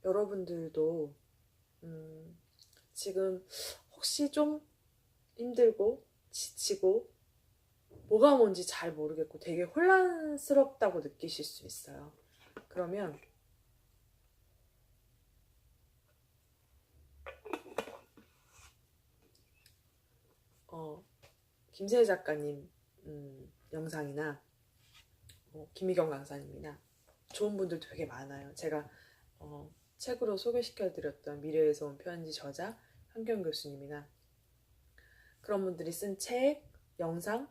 S1: 여러분들도 지금 혹시 좀 힘들고 지치고 뭐가 뭔지 잘 모르겠고 되게 혼란스럽다고 느끼실 수 있어요. 그러면 김세혜 작가님 영상이나 김미경 강사님이나 좋은 분들 되게 많아요. 제가 책으로 소개시켜드렸던 미래에서 온 편지 저자 현경 교수님이나 그런 분들이 쓴 책, 영상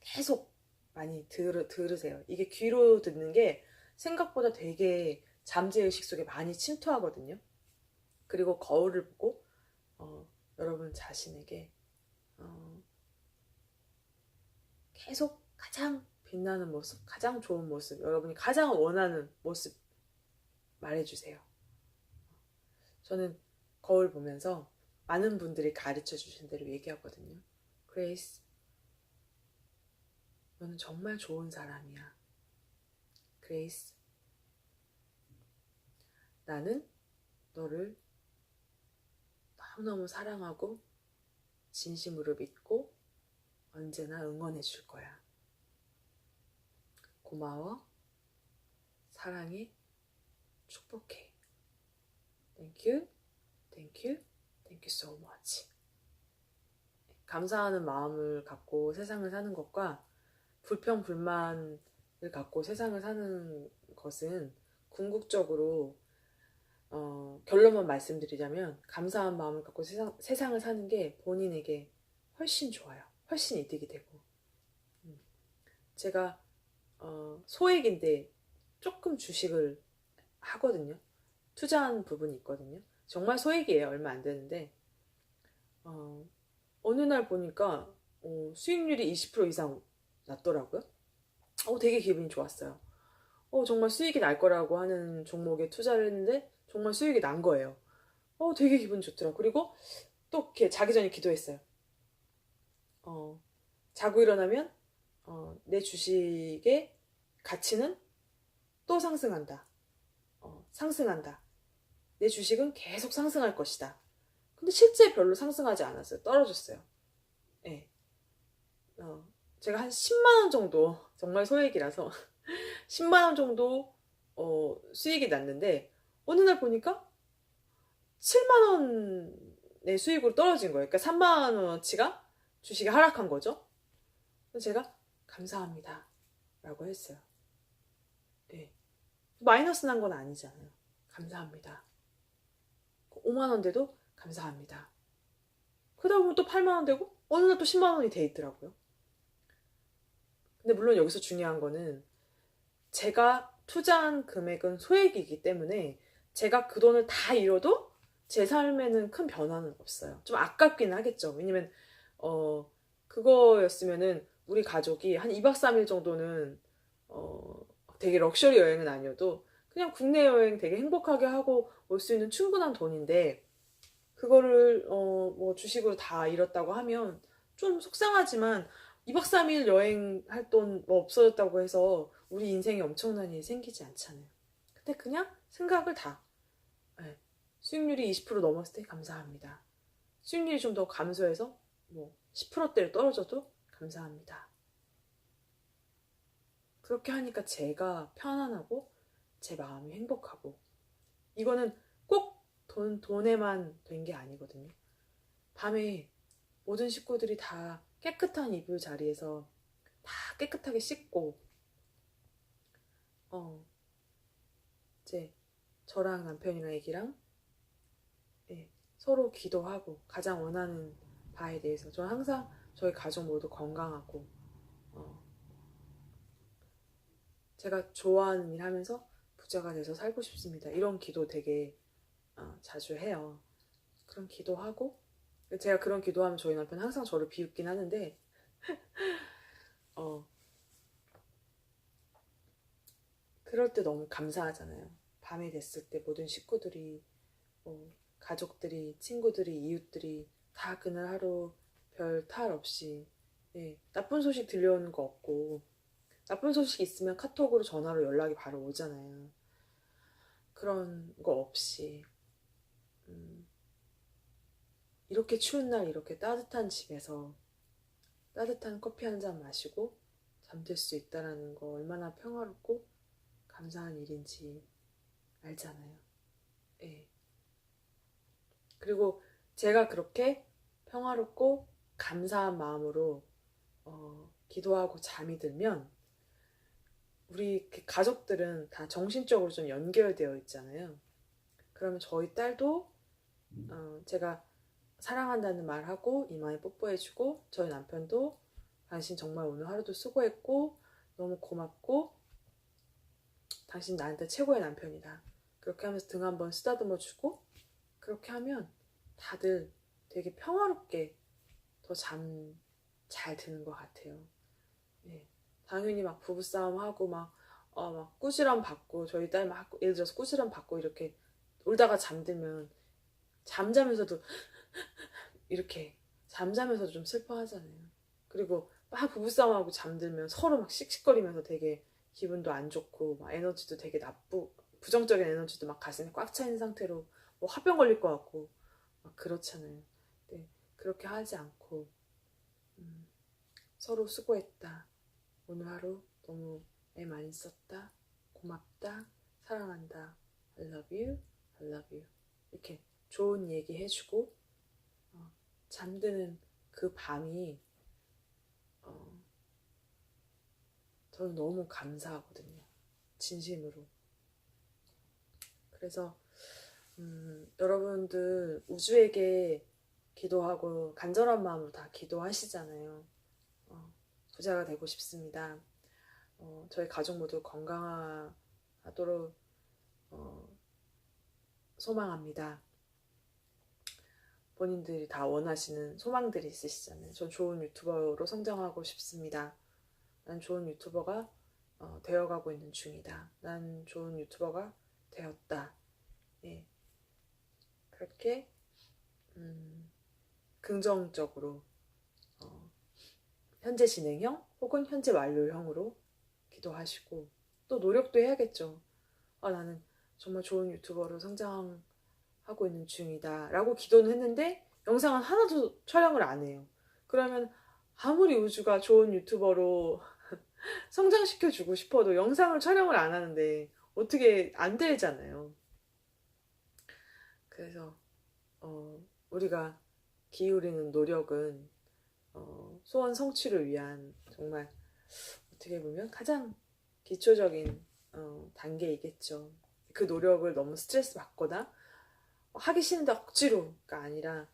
S1: 계속 많이 들으세요. 이게 귀로 듣는 게 생각보다 되게 잠재의식 속에 많이 침투하거든요. 그리고 거울을 보고 여러분 자신에게 계속 가장 빛나는 모습, 가장 좋은 모습, 여러분이 가장 원하는 모습 말해주세요. 저는 거울 보면서 많은 분들이 가르쳐 주신 대로 얘기하거든요. 그레이스, 너는 정말 좋은 사람이야. 그레이스, 나는 너를 너무너무 사랑하고 진심으로 믿고 언제나 응원해 줄 거야. 고마워. 사랑해. 축복해. Thank you. Thank you. Thank you so much. 감사하는 마음을 갖고 세상을 사는 것과 불평, 불만을 갖고 세상을 사는 것은 궁극적으로 결론만 말씀드리자면 감사한 마음을 갖고 세상을 사는 게 본인에게 훨씬 좋아요. 훨씬 이득이 되고. 제가 소액인데 조금 주식을 하거든요. 투자한 부분이 있거든요. 정말 소액이에요. 얼마 안 되는데 어느 날 보니까 수익률이 20% 이상 났더라고요. 되게 기분이 좋았어요. 정말 수익이 날 거라고 하는 종목에 투자를 했는데 정말 수익이 난 거예요. 되게 기분 좋더라고요. 그리고 또 이렇게 자기 전에 기도했어요. 자고 일어나면 내 주식의 가치는 또 상승한다. 상승한다. 내 주식은 계속 상승할 것이다. 근데 실제 별로 상승하지 않았어요. 떨어졌어요. 네. 제가 한 10만원 정도, 정말 소액이라서 10만원 정도 수익이 났는데 어느 날 보니까 7만원의 수익으로 떨어진 거예요. 그러니까 3만원어치가 주식이 하락한 거죠. 그래서 제가 감사합니다 라고 했어요. 네. 마이너스 난 건 아니잖아요. 감사합니다. 5만원 돼도 감사합니다. 그러다 보면 또 8만원 되고 어느 날 또 10만원이 돼 있더라고요. 근데 물론 여기서 중요한 거는 제가 투자한 금액은 소액이기 때문에 제가 그 돈을 다 잃어도 제 삶에는 큰 변화는 없어요. 좀 아깝긴 하겠죠. 왜냐면 그거였으면은 우리 가족이 한 2박 3일 정도는 되게 럭셔리 여행은 아니어도 그냥 국내 여행 되게 행복하게 하고 올 수 있는 충분한 돈인데 그거를 뭐 주식으로 다 잃었다고 하면 좀 속상하지만 2박 3일 여행할 돈 뭐 없어졌다고 해서 우리 인생에 엄청난 일이 생기지 않잖아요. 근데 그냥 생각을 다 네. 수익률이 20% 넘었을 때 감사합니다. 수익률이 좀 더 감소해서 뭐 10%대로 떨어져도 감사합니다. 그렇게 하니까 제가 편안하고 제 마음이 행복하고 이거는 꼭 돈에만 된 게 아니거든요. 밤에 모든 식구들이 다 깨끗한 이불 자리에서 다 깨끗하게 씻고 이제 저랑 남편이랑 애기랑 서로 기도하고 가장 원하는 바에 대해서 저는 항상 저희 가족 모두 건강하고 제가 좋아하는 일 하면서 부자가 돼서 살고 싶습니다. 이런 기도 되게 자주 해요. 그런 기도하고 제가 그런 기도하면 저희 남편 항상 저를 비웃긴 하는데 그럴 때 너무 감사하잖아요. 밤이 됐을 때 모든 식구들이 가족들이 친구들이 이웃들이 다 그날 하루 별 탈 없이 나쁜 소식 들려오는 거 없고 나쁜 소식 있으면 카톡으로 전화로 연락이 바로 오잖아요. 그런 거 없이 이렇게 추운 날 이렇게 따뜻한 집에서 따뜻한 커피 한 잔 마시고 잠들 수 있다는 거 얼마나 평화롭고 감사한 일인지 알잖아요. 그리고 제가 그렇게 평화롭고 감사한 마음으로 기도하고 잠이 들면 우리 가족들은 다 정신적으로 좀 연결되어 있잖아요. 그러면 저희 딸도 제가 사랑한다는 말하고 이마에 뽀뽀해주고 저희 남편도 당신 정말 오늘 하루도 수고했고 너무 고맙고 당신 나한테 최고의 남편이다. 그렇게 하면서 등 한번 쓰다듬어주고 그렇게 하면 다들 되게 평화롭게 더 잠 잘 드는 것 같아요. 당연히 막 부부싸움하고 막 꾸지람 받고 저희 딸 막 예를 들어서 꾸지람 받고 이렇게 울다가 잠들면 잠자면서도 이렇게 잠자면서도 좀 슬퍼하잖아요. 그리고 막 부부싸움하고 잠들면 서로 막 씩씩거리면서 되게 기분도 안 좋고 막 에너지도 되게 부정적인 에너지도 막 가슴에 꽉 차 있는 상태로 뭐 화병 걸릴 것 같고 막 그렇잖아요. 네, 그렇게 하지 않고 음, 서로 수고했다. 오늘 하루 너무 애 많이 썼다. 고맙다. 사랑한다. I love you. I love you. 이렇게 좋은 얘기 해주고 잠드는 그 밤이 저는 너무 감사하거든요. 진심으로. 그래서 여러분들 우주에게 기도하고 간절한 마음으로 다 기도하시잖아요. 부자가 되고 싶습니다. 저희 가족 모두 건강하도록 소망합니다. 본인들이 다 원하시는 소망들이 있으시잖아요. 전 좋은 유튜버로 성장하고 싶습니다. 난 좋은 유튜버가 되어가고 있는 중이다. 난 좋은 유튜버가 되었다. 예. 그렇게 긍정적으로 현재 진행형 혹은 현재 완료형으로 기도하시고 또 노력도 해야겠죠. 나는 정말 좋은 유튜버로 성장하고 있는 중이다 라고 기도는 했는데 영상은 하나도 촬영을 안 해요. 그러면 아무리 우주가 좋은 유튜버로 성장시켜주고 싶어도 영상을 촬영을 안 하는데 어떻게 안 되잖아요. 그래서 우리가 기울이는 노력은 소원 성취를 위한 정말 어떻게 보면 가장 기초적인 단계이겠죠. 그 노력을 너무 스트레스 받거나 하기 싫은데 억지로가 아니라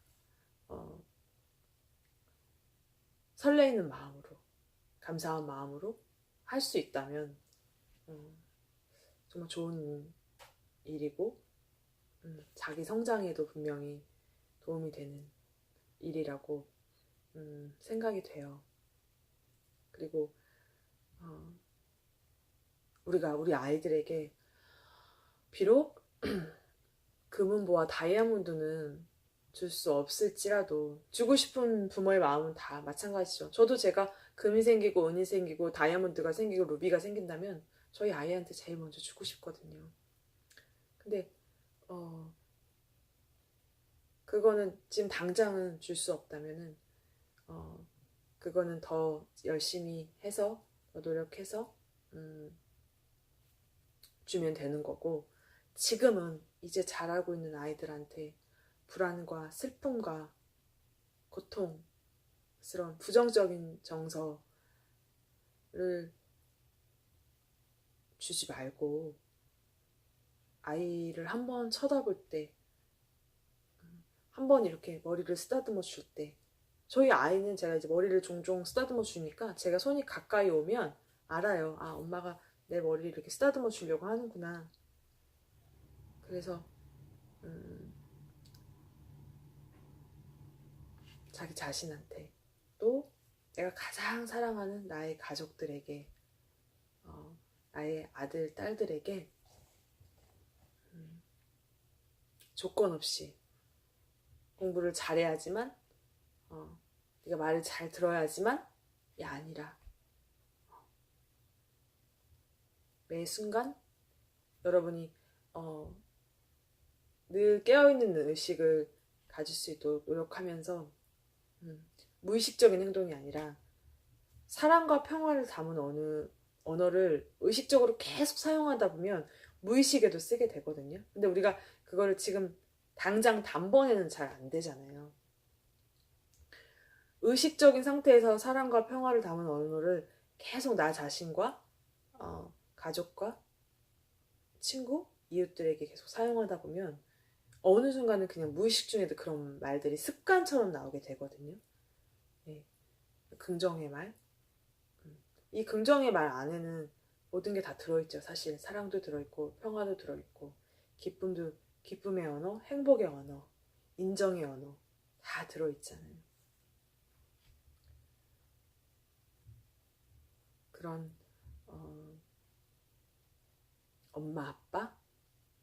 S1: 설레이는 마음으로 감사한 마음으로 할 수 있다면 정말 좋은 일이고 자기 성장에도 분명히 도움이 되는 일이라고 생각이 돼요. 그리고 우리가 우리 아이들에게 비록 금은보화 다이아몬드는 줄 수 없을지라도 주고 싶은 부모의 마음은 다 마찬가지죠. 저도 제가 금이 생기고 은이 생기고 다이아몬드가 생기고 루비가 생긴다면 저희 아이한테 제일 먼저 주고 싶거든요. 근데 그거는 지금 당장은 줄 수 없다면은 그거는 더 열심히 해서 더 노력해서 주면 되는 거고, 지금은 이제 자라고 있는 아이들한테 불안과 슬픔과 고통스러운 부정적인 정서를 주지 말고 아이를 한번 쳐다볼 때, 한번 이렇게 머리를 쓰다듬어 줄 때, 저희 아이는 제가 이제 머리를 종종 쓰다듬어 주니까 제가 손이 가까이 오면 알아요. 아, 엄마가 내 머리를 이렇게 쓰다듬어 주려고 하는구나. 그래서 자기 자신한테 또 내가 가장 사랑하는 나의 가족들에게 나의 아들, 딸들에게 조건 없이 공부를 잘해야지만 네가 말을 잘 들어야지만 이 아니라 매 순간 여러분이 늘 깨어있는 의식을 가질 수 있도록 노력하면서 무의식적인 행동이 아니라 사랑과 평화를 담은 언어를 의식적으로 계속 사용하다 보면 무의식에도 쓰게 되거든요. 근데 우리가 그거를 지금 당장 단번에는 잘 안 되잖아요. 의식적인 상태에서 사랑과 평화를 담은 언어를 계속 나 자신과 가족과 친구, 이웃들에게 계속 사용하다 보면 어느 순간은 그냥 무의식 중에도 그런 말들이 습관처럼 나오게 되거든요. 네. 긍정의 말. 이 긍정의 말 안에는 모든 게 다 들어있죠. 사실 사랑도 들어있고 평화도 들어있고 기쁨의 언어, 행복의 언어, 인정의 언어 다 들어있잖아요. 그런 엄마, 아빠,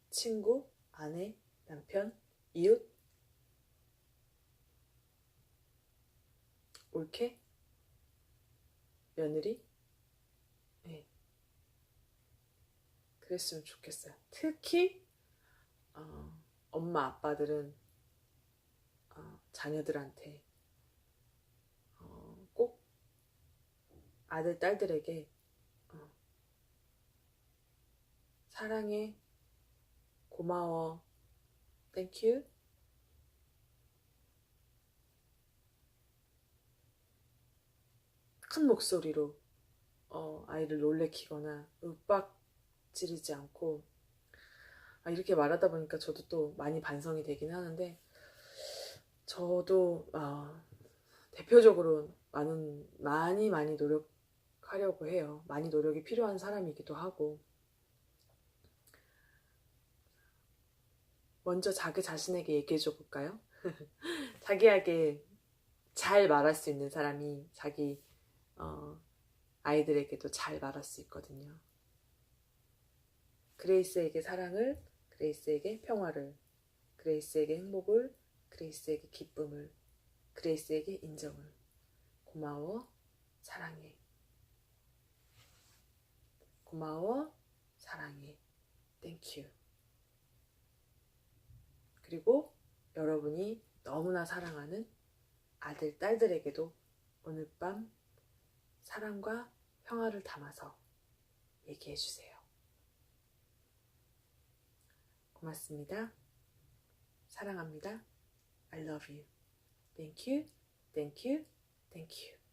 S1: 친구, 아내, 남편, 이웃 옳게 며느리? 네. 그랬으면 좋겠어요. 특히 엄마 아빠들은 자녀들한테 꼭 아들 딸들에게 사랑해, 고마워, 땡큐, 큰 목소리로 아이를 놀래키거나 윽박지르지 않고, 이렇게 말하다 보니까 저도 또 많이 반성이 되긴 하는데, 저도 대표적으로 많이 노력하려고 해요. 많이 노력이 필요한 사람이기도 하고. 먼저 자기 자신에게 얘기해 줘 볼까요? 자기에게 잘 말할 수 있는 사람이 자기 아이들에게도 잘 말할 수 있거든요. 그레이스에게 사랑을, 그레이스에게 평화를, 그레이스에게 행복을, 그레이스에게 기쁨을, 그레이스에게 인정을. 고마워, 사랑해. 고마워, 사랑해. 땡큐. 그리고 여러분이 너무나 사랑하는 아들, 딸들에게도 오늘 밤 사랑과 평화를 담아서 얘기해 주세요. 고맙습니다. 사랑합니다. I love you. Thank you, thank you, thank you.